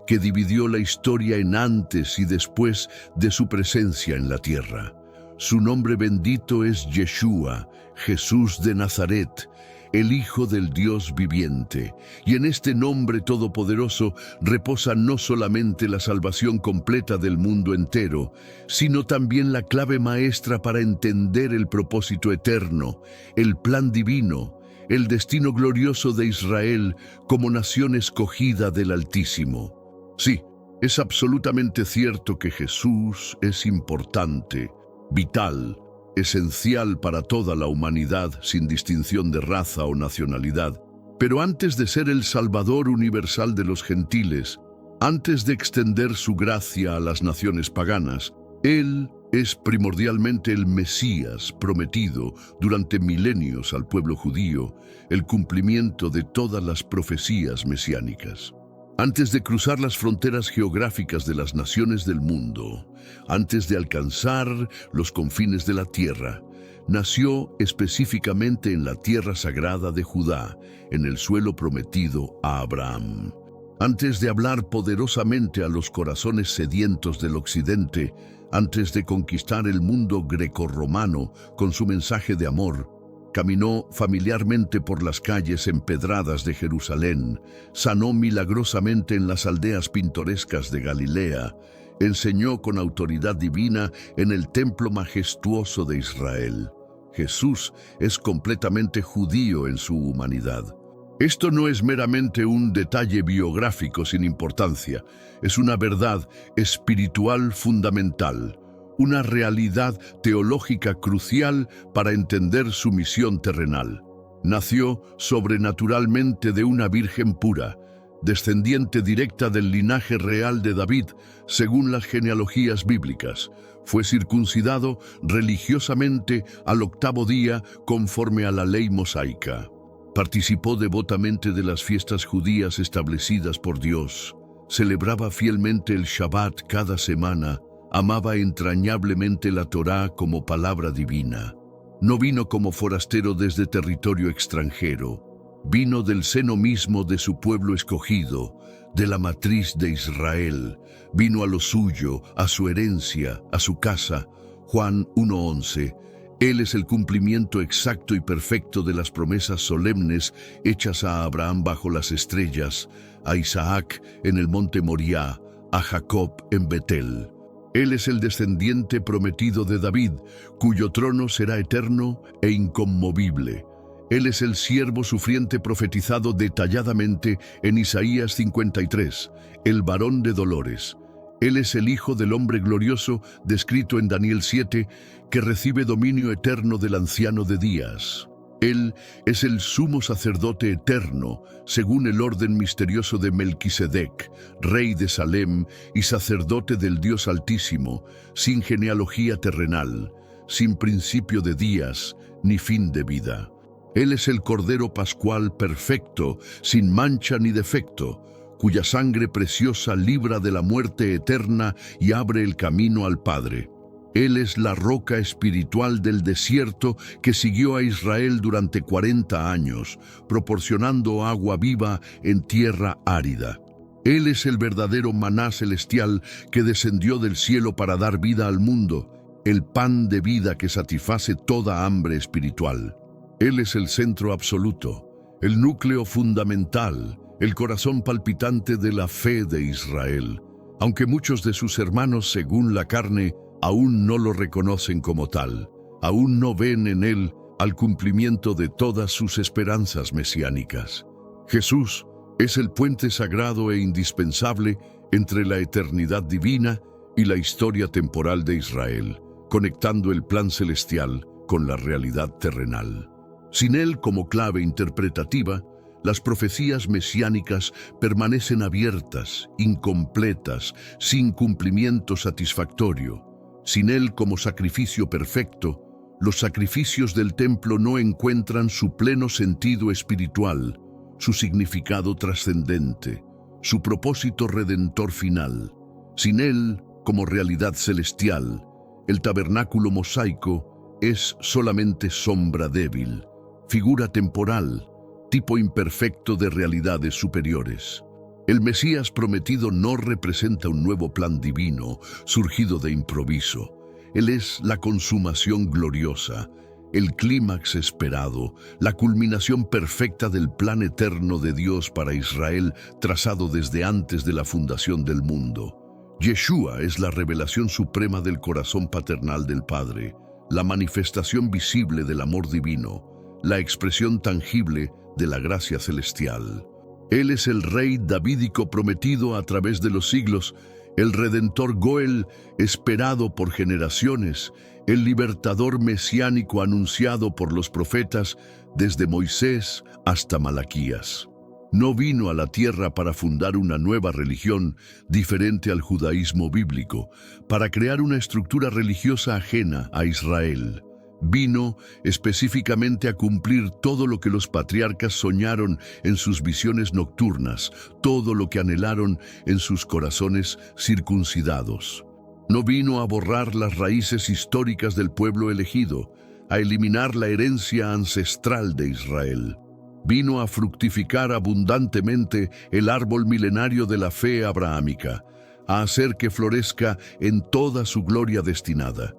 que dividió la historia en antes y después de su presencia en la tierra. Su nombre bendito es Yeshua, Jesús de Nazaret, el Hijo del Dios viviente. Y en este nombre todopoderoso reposa no solamente la salvación completa del mundo entero, sino también la clave maestra para entender el propósito eterno, el plan divino, el destino glorioso de Israel como nación escogida del Altísimo. Sí, es absolutamente cierto que Jesús es importante, vital, esencial para toda la humanidad sin distinción de raza o nacionalidad. Pero antes de ser el Salvador universal de los gentiles, antes de extender su gracia a las naciones paganas, Él es primordialmente el Mesías prometido durante milenios al pueblo judío, el cumplimiento de todas las profecías mesiánicas. Antes de cruzar las fronteras geográficas de las naciones del mundo, antes de alcanzar los confines de la tierra, nació específicamente en la tierra sagrada de Judá, en el suelo prometido a Abraham. Antes de hablar poderosamente a los corazones sedientos del occidente, antes de conquistar el mundo grecorromano con su mensaje de amor, caminó familiarmente por las calles empedradas de Jerusalén, sanó milagrosamente en las aldeas pintorescas de Galilea, enseñó con autoridad divina en el templo majestuoso de Israel. Jesús es completamente judío en su humanidad. Esto no es meramente un detalle biográfico sin importancia, es una verdad espiritual fundamental, una realidad teológica crucial para entender su misión terrenal. Nació sobrenaturalmente de una virgen pura, descendiente directa del linaje real de David, según las genealogías bíblicas. Fue circuncidado religiosamente al 8º día conforme a la ley mosaica. Participó devotamente de las fiestas judías establecidas por Dios. Celebraba fielmente el Shabbat cada semana. Amaba entrañablemente la Torá como palabra divina. No vino como forastero desde territorio extranjero. Vino del seno mismo de su pueblo escogido, de la matriz de Israel. Vino a lo suyo, a su herencia, a su casa. Juan 1:11. Él es el cumplimiento exacto y perfecto de las promesas solemnes hechas a Abraham bajo las estrellas, a Isaac en el monte Moriah, a Jacob en Betel. Él es el descendiente prometido de David, cuyo trono será eterno e inconmovible. Él es el siervo sufriente profetizado detalladamente en Isaías 53, el varón de dolores. Él es el Hijo del Hombre glorioso, descrito en Daniel 7, que recibe dominio eterno del Anciano de Días. Él es el sumo sacerdote eterno, según el orden misterioso de Melquisedec, rey de Salem y sacerdote del Dios Altísimo, sin genealogía terrenal, sin principio de días ni fin de vida. Él es el Cordero Pascual perfecto, sin mancha ni defecto, cuya sangre preciosa libra de la muerte eterna y abre el camino al Padre. Él es la roca espiritual del desierto que siguió a Israel durante 40 años, proporcionando agua viva en tierra árida. Él es el verdadero maná celestial que descendió del cielo para dar vida al mundo, el pan de vida que satisface toda hambre espiritual. Él es el centro absoluto, el núcleo fundamental, el corazón palpitante de la fe de Israel, aunque muchos de sus hermanos, según la carne, aún no lo reconocen como tal, aún no ven en él al cumplimiento de todas sus esperanzas mesiánicas. Jesús es el puente sagrado e indispensable entre la eternidad divina y la historia temporal de Israel, conectando el plan celestial con la realidad terrenal. Sin él como clave interpretativa, las profecías mesiánicas permanecen abiertas, incompletas, sin cumplimiento satisfactorio. Sin él como sacrificio perfecto, los sacrificios del templo no encuentran su pleno sentido espiritual, su significado trascendente, su propósito redentor final. Sin él como realidad celestial, el tabernáculo mosaico es solamente sombra débil, figura temporal, tipo imperfecto de realidades superiores. El Mesías prometido no representa un nuevo plan divino surgido de improviso. Él es la consumación gloriosa, el clímax esperado, la culminación perfecta del plan eterno de Dios para Israel trazado desde antes de la fundación del mundo. Yeshua es la revelación suprema del corazón paternal del Padre, la manifestación visible del amor divino, la expresión tangible de la gracia celestial. Él es el Rey davídico prometido a través de los siglos, el Redentor Goel esperado por generaciones, el libertador mesiánico anunciado por los profetas desde Moisés hasta Malaquías. No vino a la tierra para fundar una nueva religión diferente al judaísmo bíblico, para crear una estructura religiosa ajena a Israel. Vino específicamente a cumplir todo lo que los patriarcas soñaron en sus visiones nocturnas, todo lo que anhelaron en sus corazones circuncidados. No vino a borrar las raíces históricas del pueblo elegido, a eliminar la herencia ancestral de Israel. Vino a fructificar abundantemente el árbol milenario de la fe abrahámica, a hacer que florezca en toda su gloria destinada.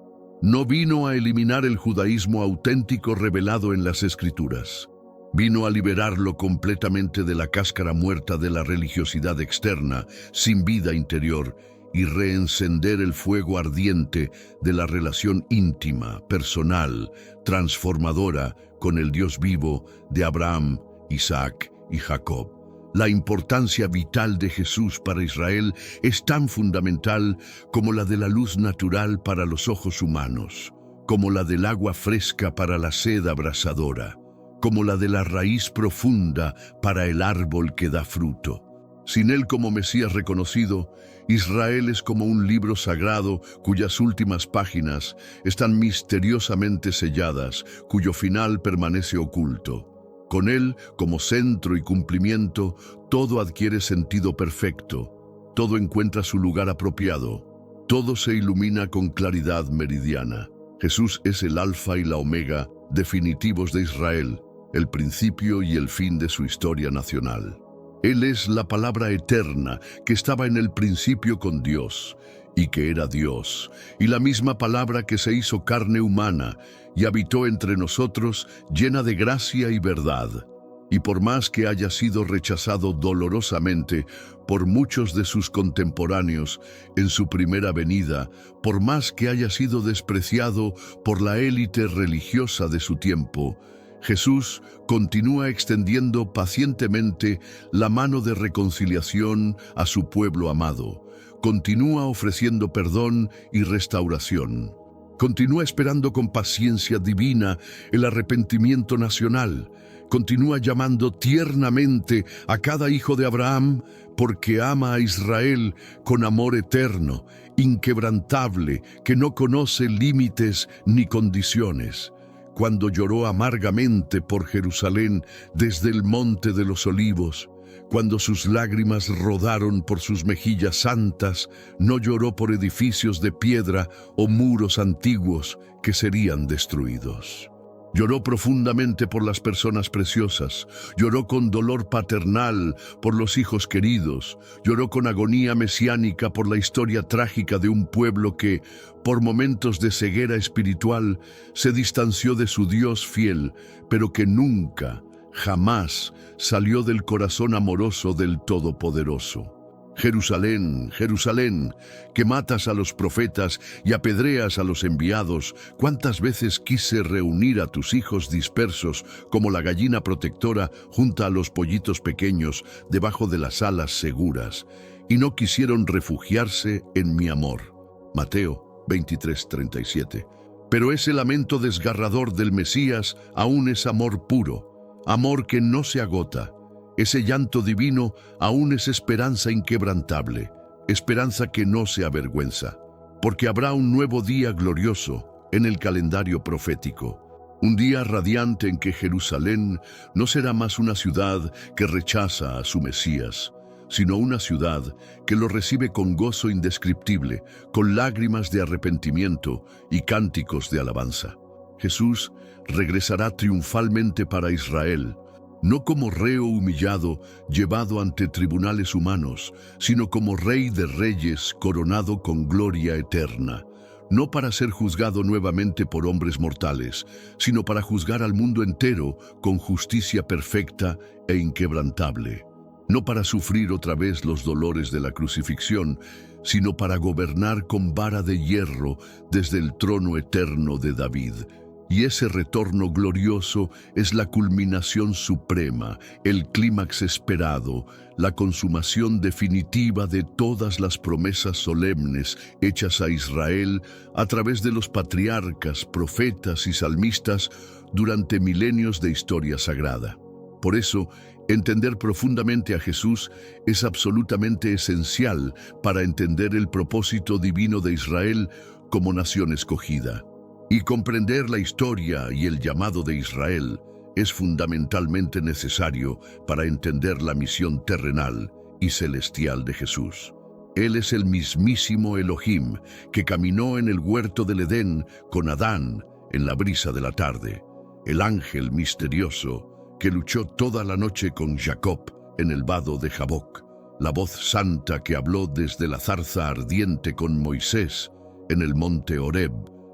No vino a eliminar el judaísmo auténtico revelado en las Escrituras. Vino a liberarlo completamente de la cáscara muerta de la religiosidad externa, sin vida interior, y reencender el fuego ardiente de la relación íntima, personal, transformadora con el Dios vivo de Abraham, Isaac y Jacob. La importancia vital de Jesús para Israel es tan fundamental como la de la luz natural para los ojos humanos, como la del agua fresca para la sed abrasadora, como la de la raíz profunda para el árbol que da fruto. Sin él como Mesías reconocido, Israel es como un libro sagrado cuyas últimas páginas están misteriosamente selladas, cuyo final permanece oculto. Con él, como centro y cumplimiento, todo adquiere sentido perfecto, todo encuentra su lugar apropiado, todo se ilumina con claridad meridiana. Jesús es el alfa y la omega definitivos de Israel, el principio y el fin de su historia nacional. Él es la palabra eterna que estaba en el principio con Dios y que era Dios, y la misma palabra que se hizo carne humana y habitó entre nosotros llena de gracia y verdad. Y por más que haya sido rechazado dolorosamente por muchos de sus contemporáneos en su primera venida, por más que haya sido despreciado por la élite religiosa de su tiempo, Jesús continúa extendiendo pacientemente la mano de reconciliación a su pueblo amado. Continúa ofreciendo perdón y restauración. Continúa esperando con paciencia divina el arrepentimiento nacional. Continúa llamando tiernamente a cada hijo de Abraham porque ama a Israel con amor eterno, inquebrantable, que no conoce límites ni condiciones. Cuando lloró amargamente por Jerusalén desde el Monte de los Olivos, cuando sus lágrimas rodaron por sus mejillas santas, no lloró por edificios de piedra o muros antiguos que serían destruidos. Lloró profundamente por las personas preciosas, lloró con dolor paternal por los hijos queridos, lloró con agonía mesiánica por la historia trágica de un pueblo que, por momentos de ceguera espiritual, se distanció de su Dios fiel, pero que nunca, jamás salió del corazón amoroso del Todopoderoso. Jerusalén, Jerusalén, que matas a los profetas y apedreas a los enviados, ¿cuántas veces quise reunir a tus hijos dispersos como la gallina protectora junta a los pollitos pequeños debajo de las alas seguras, y no quisieron refugiarse en mi amor? Mateo 23:37. Pero ese lamento desgarrador del Mesías aún es amor puro, amor que no se agota. Ese llanto divino aún es esperanza inquebrantable, esperanza que no se avergüenza, porque habrá un nuevo día glorioso en el calendario profético, un día radiante en que Jerusalén no será más una ciudad que rechaza a su Mesías, sino una ciudad que lo recibe con gozo indescriptible, con lágrimas de arrepentimiento y cánticos de alabanza. Jesús regresará triunfalmente para Israel, no como reo humillado llevado ante tribunales humanos, sino como Rey de Reyes coronado con gloria eterna, no para ser juzgado nuevamente por hombres mortales, sino para juzgar al mundo entero con justicia perfecta e inquebrantable, no para sufrir otra vez los dolores de la crucifixión, sino para gobernar con vara de hierro desde el trono eterno de David. Y ese retorno glorioso es la culminación suprema, el clímax esperado, la consumación definitiva de todas las promesas solemnes hechas a Israel a través de los patriarcas, profetas y salmistas durante milenios de historia sagrada. Por eso, entender profundamente a Jesús es absolutamente esencial para entender el propósito divino de Israel como nación escogida. Y comprender la historia y el llamado de Israel es fundamentalmente necesario para entender la misión terrenal y celestial de Jesús. Él es el mismísimo Elohim que caminó en el huerto del Edén con Adán en la brisa de la tarde, el ángel misterioso que luchó toda la noche con Jacob en el vado de Jaboc, la voz santa que habló desde la zarza ardiente con Moisés en el monte Horeb,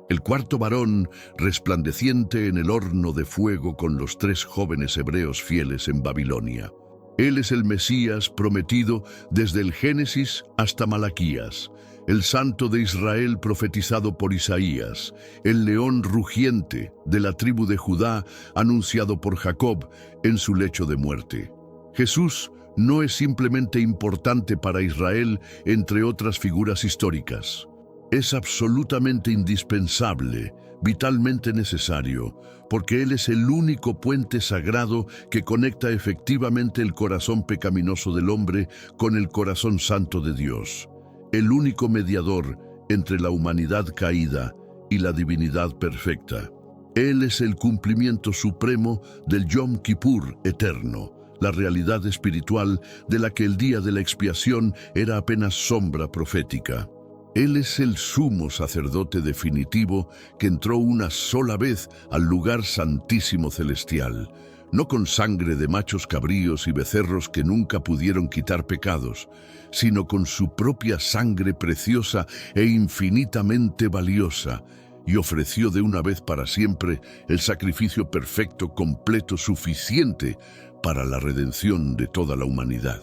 el cuarto varón resplandeciente en el horno de fuego con los 3 jóvenes hebreos fieles en Babilonia. Él es el Mesías prometido desde el Génesis hasta Malaquías, el Santo de Israel profetizado por Isaías, el león rugiente de la tribu de Judá anunciado por Jacob en su lecho de muerte. Jesús no es simplemente importante para Israel entre otras figuras históricas. Es absolutamente indispensable, vitalmente necesario, porque Él es el único puente sagrado que conecta efectivamente el corazón pecaminoso del hombre con el corazón santo de Dios, el único mediador entre la humanidad caída y la divinidad perfecta. Él es el cumplimiento supremo del Yom Kippur eterno, la realidad espiritual de la que el día de la expiación era apenas sombra profética. Él es el sumo sacerdote definitivo que entró una sola vez al lugar santísimo celestial, no con sangre de machos cabríos y becerros que nunca pudieron quitar pecados, sino con su propia sangre preciosa e infinitamente valiosa, y ofreció de una vez para siempre el sacrificio perfecto, completo, suficiente para la redención de toda la humanidad.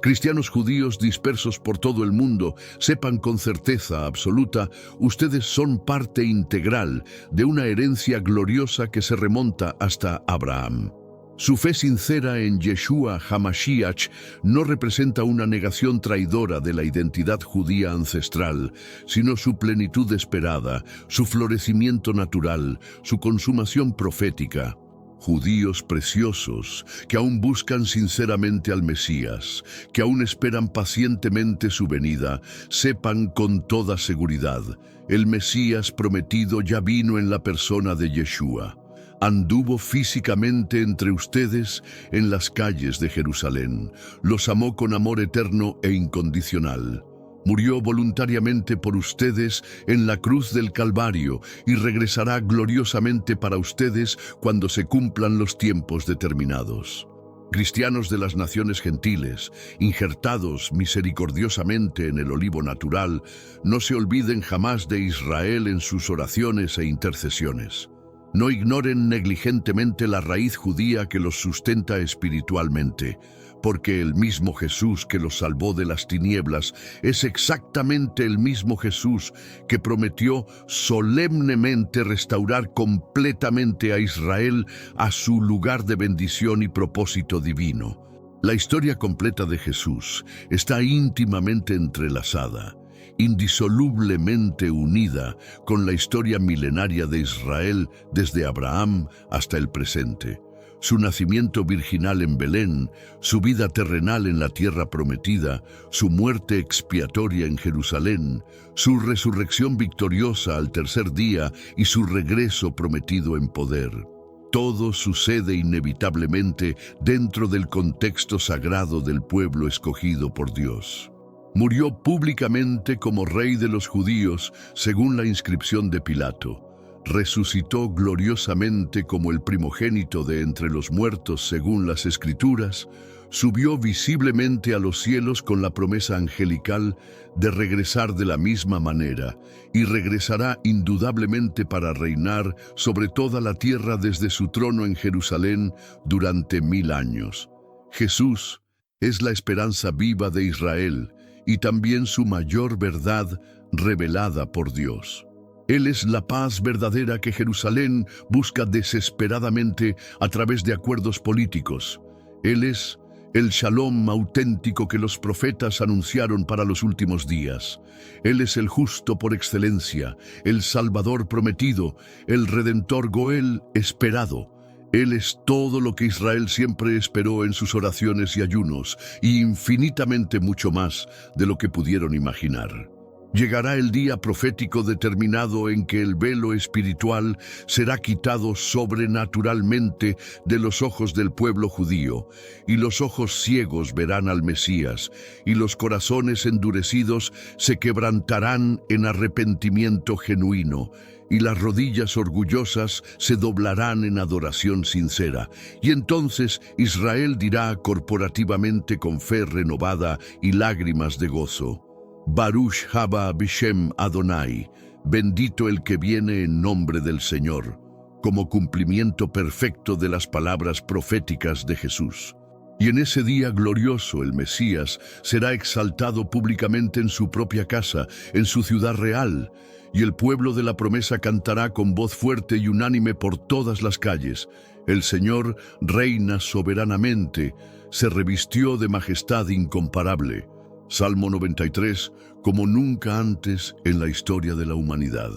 Cristianos judíos dispersos por todo el mundo, sepan con certeza absoluta, ustedes son parte integral de una herencia gloriosa que se remonta hasta Abraham. Su fe sincera en Yeshua HaMashiach no representa una negación traidora de la identidad judía ancestral, sino su plenitud esperada, su florecimiento natural, su consumación profética. Judíos preciosos que aún buscan sinceramente al Mesías, que aún esperan pacientemente su venida, sepan con toda seguridad, el Mesías prometido ya vino en la persona de Yeshua. Anduvo físicamente entre ustedes en las calles de Jerusalén. Los amó con amor eterno e incondicional. Murió voluntariamente por ustedes en la cruz del Calvario y regresará gloriosamente para ustedes cuando se cumplan los tiempos determinados. Cristianos de las naciones gentiles, injertados misericordiosamente en el olivo natural, no se olviden jamás de Israel en sus oraciones e intercesiones. No ignoren negligentemente la raíz judía que los sustenta espiritualmente, porque el mismo Jesús que los salvó de las tinieblas es exactamente el mismo Jesús que prometió solemnemente restaurar completamente a Israel a su lugar de bendición y propósito divino. La historia completa de Jesús está íntimamente entrelazada, indisolublemente unida con la historia milenaria de Israel desde Abraham hasta el presente. Su nacimiento virginal en Belén, su vida terrenal en la tierra prometida, su muerte expiatoria en Jerusalén, su resurrección victoriosa al tercer día y su regreso prometido en poder. Todo sucede inevitablemente dentro del contexto sagrado del pueblo escogido por Dios. Murió públicamente como rey de los judíos, según la inscripción de Pilato. Resucitó gloriosamente como el primogénito de entre los muertos, según las Escrituras. Subió visiblemente a los cielos con la promesa angelical de regresar de la misma manera, y regresará indudablemente para reinar sobre toda la tierra desde su trono en Jerusalén durante 1000 años. Jesús es la esperanza viva de Israel, y también su mayor verdad revelada por Dios. Él es la paz verdadera que Jerusalén busca desesperadamente a través de acuerdos políticos. Él es el Shalom auténtico que los profetas anunciaron para los últimos días. Él es el justo por excelencia, el Salvador prometido, el Redentor Goel esperado. Él es todo lo que Israel siempre esperó en sus oraciones y ayunos, y infinitamente mucho más de lo que pudieron imaginar. Llegará el día profético determinado en que el velo espiritual será quitado sobrenaturalmente de los ojos del pueblo judío, y los ojos ciegos verán al Mesías, y los corazones endurecidos se quebrantarán en arrepentimiento genuino, y las rodillas orgullosas se doblarán en adoración sincera. Y entonces Israel dirá corporativamente con fe renovada y lágrimas de gozo: Baruch haba Bishem Adonai, bendito el que viene en nombre del Señor, como cumplimiento perfecto de las palabras proféticas de Jesús. Y en ese día glorioso el Mesías será exaltado públicamente en su propia casa, en su ciudad real, y el pueblo de la promesa cantará con voz fuerte y unánime por todas las calles: el Señor reina soberanamente, se revistió de majestad incomparable. Salmo 93, como nunca antes en la historia de la humanidad.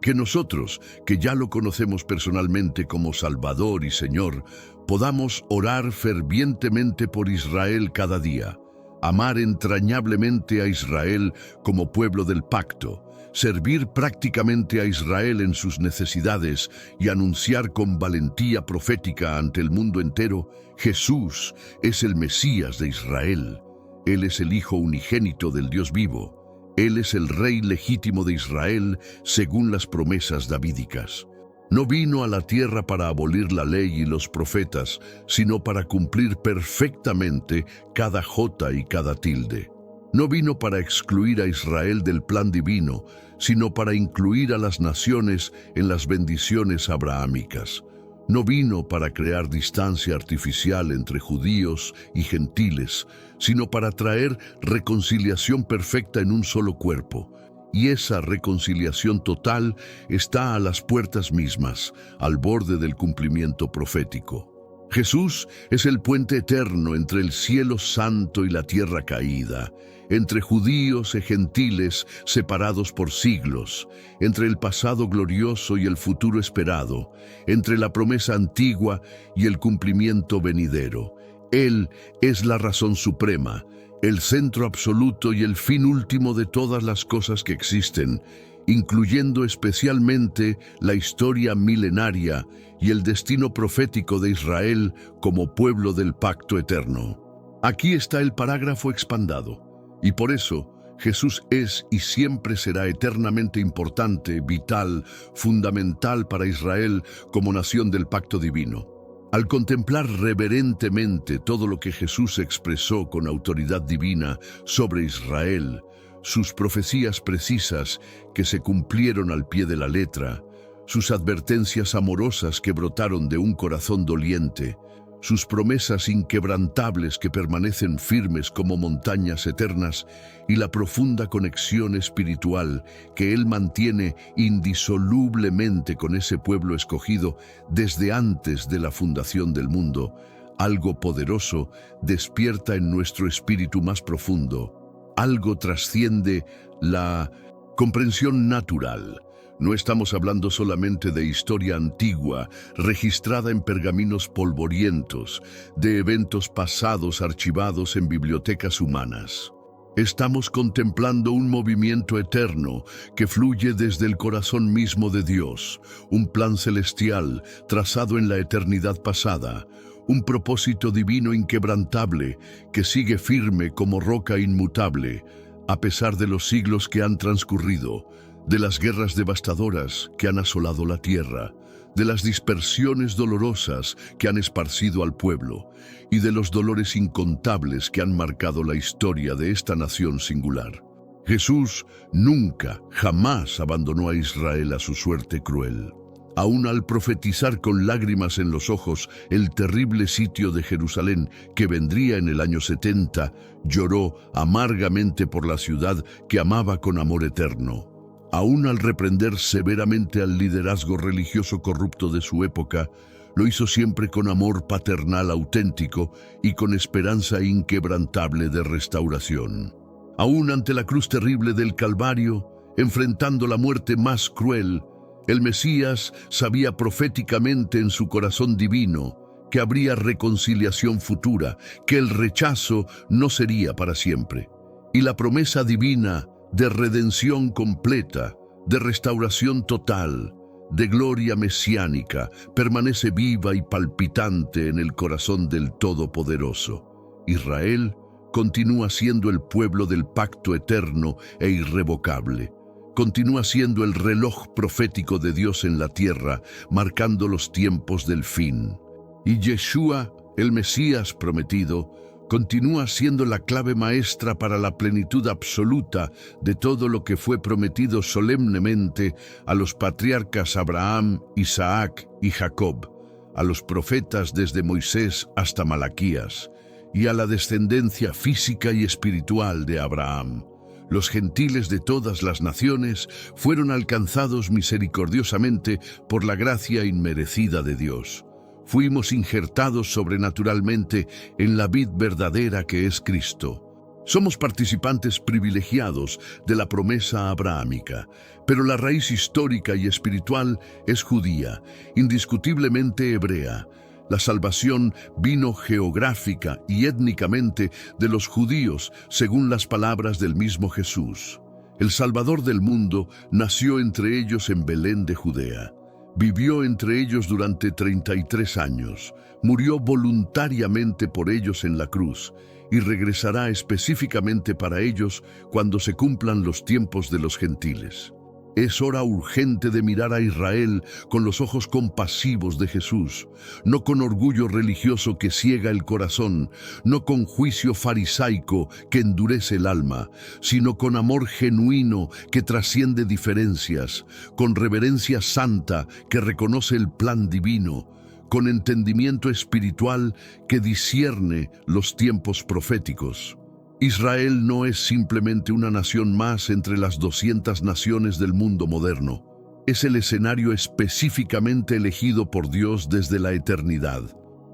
Que nosotros, que ya lo conocemos personalmente como Salvador y Señor, podamos orar fervientemente por Israel cada día, amar entrañablemente a Israel como pueblo del pacto, servir prácticamente a Israel en sus necesidades y anunciar con valentía profética ante el mundo entero: Jesús es el Mesías de Israel. Él es el Hijo unigénito del Dios vivo. Él es el Rey legítimo de Israel, según las promesas davídicas. No vino a la tierra para abolir la ley y los profetas, sino para cumplir perfectamente cada jota y cada tilde. No vino para excluir a Israel del plan divino, sino para incluir a las naciones en las bendiciones abrahámicas. No vino para crear distancia artificial entre judíos y gentiles, sino para traer reconciliación perfecta en un solo cuerpo. Y esa reconciliación total está a las puertas mismas, al borde del cumplimiento profético. Jesús es el puente eterno entre el cielo santo y la tierra caída, entre judíos y gentiles separados por siglos, entre el pasado glorioso y el futuro esperado, entre la promesa antigua y el cumplimiento venidero. Él es la razón suprema, el centro absoluto y el fin último de todas las cosas que existen, incluyendo especialmente la historia milenaria y el destino profético de Israel como pueblo del pacto eterno. Aquí está el parágrafo expandado, y por eso Jesús es y siempre será eternamente importante, vital, fundamental para Israel como nación del pacto divino. Al contemplar reverentemente todo lo que Jesús expresó con autoridad divina sobre Israel, sus profecías precisas que se cumplieron al pie de la letra, sus advertencias amorosas que brotaron de un corazón doliente, sus promesas inquebrantables que permanecen firmes como montañas eternas y la profunda conexión espiritual que Él mantiene indisolublemente con ese pueblo escogido desde antes de la fundación del mundo, algo poderoso despierta en nuestro espíritu más profundo. Algo trasciende la comprensión natural. No estamos hablando solamente de historia antigua, registrada en pergaminos polvorientos, de eventos pasados archivados en bibliotecas humanas. Estamos contemplando un movimiento eterno que fluye desde el corazón mismo de Dios, un plan celestial trazado en la eternidad pasada, un propósito divino inquebrantable que sigue firme como roca inmutable, a pesar de los siglos que han transcurrido, de las guerras devastadoras que han asolado la tierra, de las dispersiones dolorosas que han esparcido al pueblo y de los dolores incontables que han marcado la historia de esta nación singular. Jesús nunca, jamás abandonó a Israel a su suerte cruel. Aún al profetizar con lágrimas en los ojos el terrible sitio de Jerusalén que vendría en el año 70, lloró amargamente por la ciudad que amaba con amor eterno. Aún al reprender severamente al liderazgo religioso corrupto de su época, lo hizo siempre con amor paternal auténtico y con esperanza inquebrantable de restauración. Aún ante la cruz terrible del Calvario, enfrentando la muerte más cruel, el Mesías sabía proféticamente en su corazón divino que habría reconciliación futura, que el rechazo no sería para siempre. Y la promesa divina de redención completa, de restauración total, de gloria mesiánica, permanece viva y palpitante en el corazón del Todopoderoso. Israel continúa siendo el pueblo del pacto eterno e irrevocable. Continúa siendo el reloj profético de Dios en la tierra, marcando los tiempos del fin. Y Yeshua, el Mesías prometido, continúa siendo la clave maestra para la plenitud absoluta de todo lo que fue prometido solemnemente a los patriarcas Abraham, Isaac y Jacob, a los profetas desde Moisés hasta Malaquías, y a la descendencia física y espiritual de Abraham. Los gentiles de todas las naciones fueron alcanzados misericordiosamente por la gracia inmerecida de Dios. Fuimos injertados sobrenaturalmente en la vid verdadera que es Cristo. Somos participantes privilegiados de la promesa abrahámica, pero la raíz histórica y espiritual es judía, indiscutiblemente hebrea. La salvación vino geográfica y étnicamente de los judíos, según las palabras del mismo Jesús. El Salvador del mundo nació entre ellos en Belén de Judea. Vivió entre ellos durante 33 años, murió voluntariamente por ellos en la cruz y regresará específicamente para ellos cuando se cumplan los tiempos de los gentiles. Es hora urgente de mirar a Israel con los ojos compasivos de Jesús, no con orgullo religioso que ciega el corazón, no con juicio farisaico que endurece el alma, sino con amor genuino que trasciende diferencias, con reverencia santa que reconoce el plan divino, con entendimiento espiritual que discierne los tiempos proféticos. Israel no es simplemente una nación más entre las 200 naciones del mundo moderno. Es el escenario específicamente elegido por Dios desde la eternidad.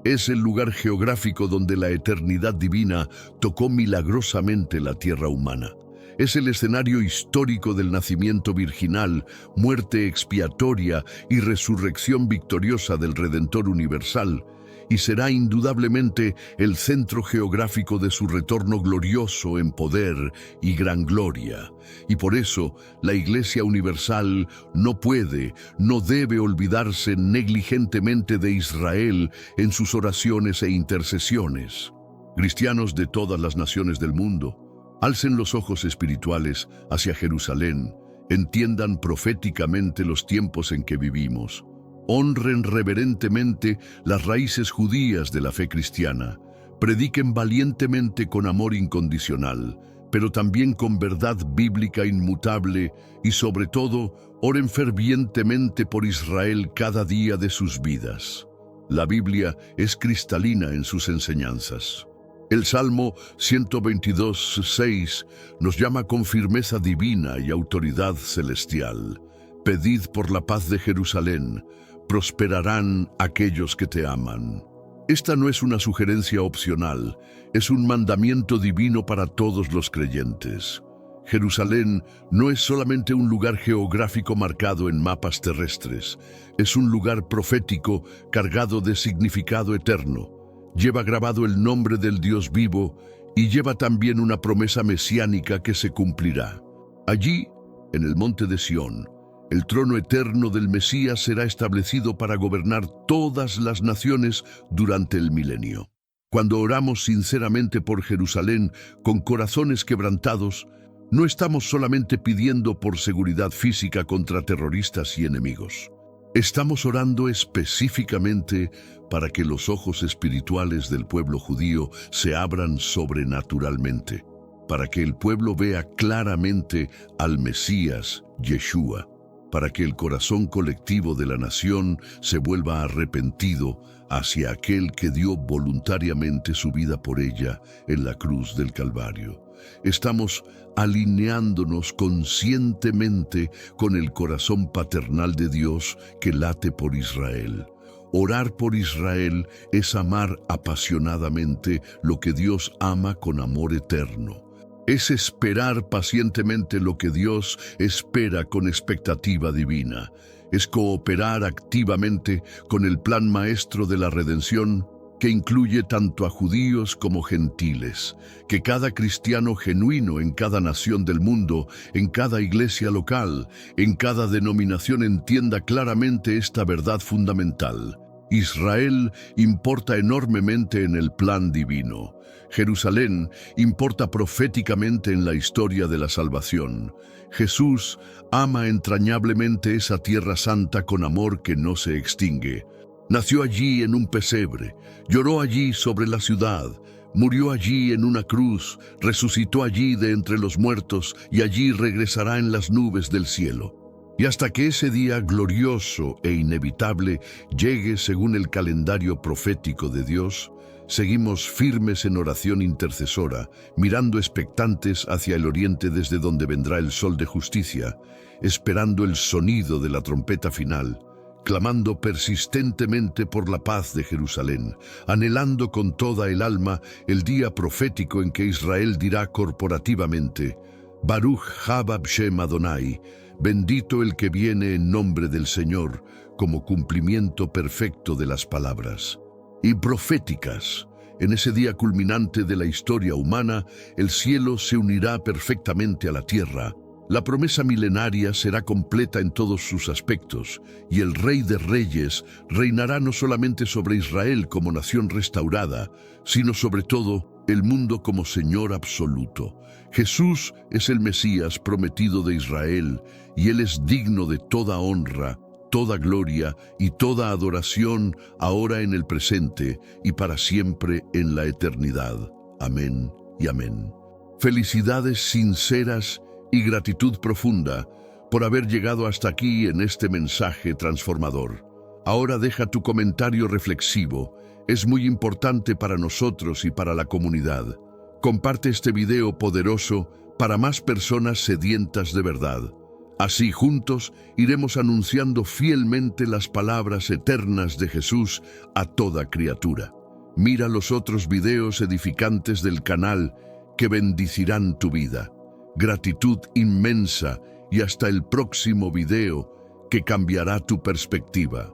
Es el lugar geográfico donde la eternidad divina tocó milagrosamente la tierra humana. Es el escenario histórico del nacimiento virginal, muerte expiatoria y resurrección victoriosa del Redentor universal, y será indudablemente el centro geográfico de su retorno glorioso en poder y gran gloria. Y por eso, la Iglesia Universal no debe olvidarse negligentemente de Israel en sus oraciones e intercesiones. Cristianos de todas las naciones del mundo, alcen los ojos espirituales hacia Jerusalén, entiendan proféticamente los tiempos en que vivimos, honren reverentemente las raíces judías de la fe cristiana, prediquen valientemente con amor incondicional, pero también con verdad bíblica inmutable y sobre todo, oren fervientemente por Israel cada día de sus vidas. La Biblia es cristalina en sus enseñanzas. El Salmo 122:6 nos llama con firmeza divina y autoridad celestial. Pedid por la paz de Jerusalén, prosperarán aquellos que te aman. Esta no es una sugerencia opcional, es un mandamiento divino para todos los creyentes. Jerusalén no es solamente un lugar geográfico marcado en mapas terrestres, es un lugar profético cargado de significado eterno. Lleva grabado el nombre del Dios vivo y lleva también una promesa mesiánica que se cumplirá. Allí, en el monte de Sión, el trono eterno del Mesías será establecido para gobernar todas las naciones durante el milenio. Cuando oramos sinceramente por Jerusalén con corazones quebrantados, no estamos solamente pidiendo por seguridad física contra terroristas y enemigos. Estamos orando específicamente para que los ojos espirituales del pueblo judío se abran sobrenaturalmente, para que el pueblo vea claramente al Mesías, Yeshua, para que el corazón colectivo de la nación se vuelva arrepentido hacia aquel que dio voluntariamente su vida por ella en la cruz del Calvario. Estamos alineándonos conscientemente con el corazón paternal de Dios que late por Israel. Orar por Israel es amar apasionadamente lo que Dios ama con amor eterno. Es esperar pacientemente lo que Dios espera con expectativa divina. Es cooperar activamente con el plan maestro de la redención que incluye tanto a judíos como gentiles, que cada cristiano genuino en cada nación del mundo, en cada iglesia local, en cada denominación entienda claramente esta verdad fundamental. Israel importa enormemente en el plan divino. Jerusalén importa proféticamente en la historia de la salvación. Jesús ama entrañablemente esa tierra santa con amor que no se extingue. Nació allí en un pesebre, lloró allí sobre la ciudad, murió allí en una cruz, resucitó allí de entre los muertos y allí regresará en las nubes del cielo. Y hasta que ese día glorioso e inevitable llegue según el calendario profético de Dios, seguimos firmes en oración intercesora, mirando expectantes hacia el oriente desde donde vendrá el sol de justicia, esperando el sonido de la trompeta final, clamando persistentemente por la paz de Jerusalén, anhelando con toda el alma el día profético en que Israel dirá corporativamente: Baruch haba Shem Adonai, bendito el que viene en nombre del Señor, como cumplimiento perfecto de las palabras. Y proféticas, en ese día culminante de la historia humana, el cielo se unirá perfectamente a la tierra. La promesa milenaria será completa en todos sus aspectos, y el Rey de Reyes reinará no solamente sobre Israel como nación restaurada, sino sobre todo el mundo como Señor absoluto. Jesús es el Mesías prometido de Israel, y Él es digno de toda honra, toda gloria y toda adoración, ahora en el presente y para siempre en la eternidad. Amén y amén. Felicidades sinceras y gratitud profunda por haber llegado hasta aquí en este mensaje transformador. Ahora deja tu comentario reflexivo. Es muy importante para nosotros y para la comunidad. Comparte este video poderoso para más personas sedientas de verdad. Así juntos iremos anunciando fielmente las palabras eternas de Jesús a toda criatura. Mira los otros videos edificantes del canal que bendecirán tu vida. Gratitud inmensa y hasta el próximo video que cambiará tu perspectiva.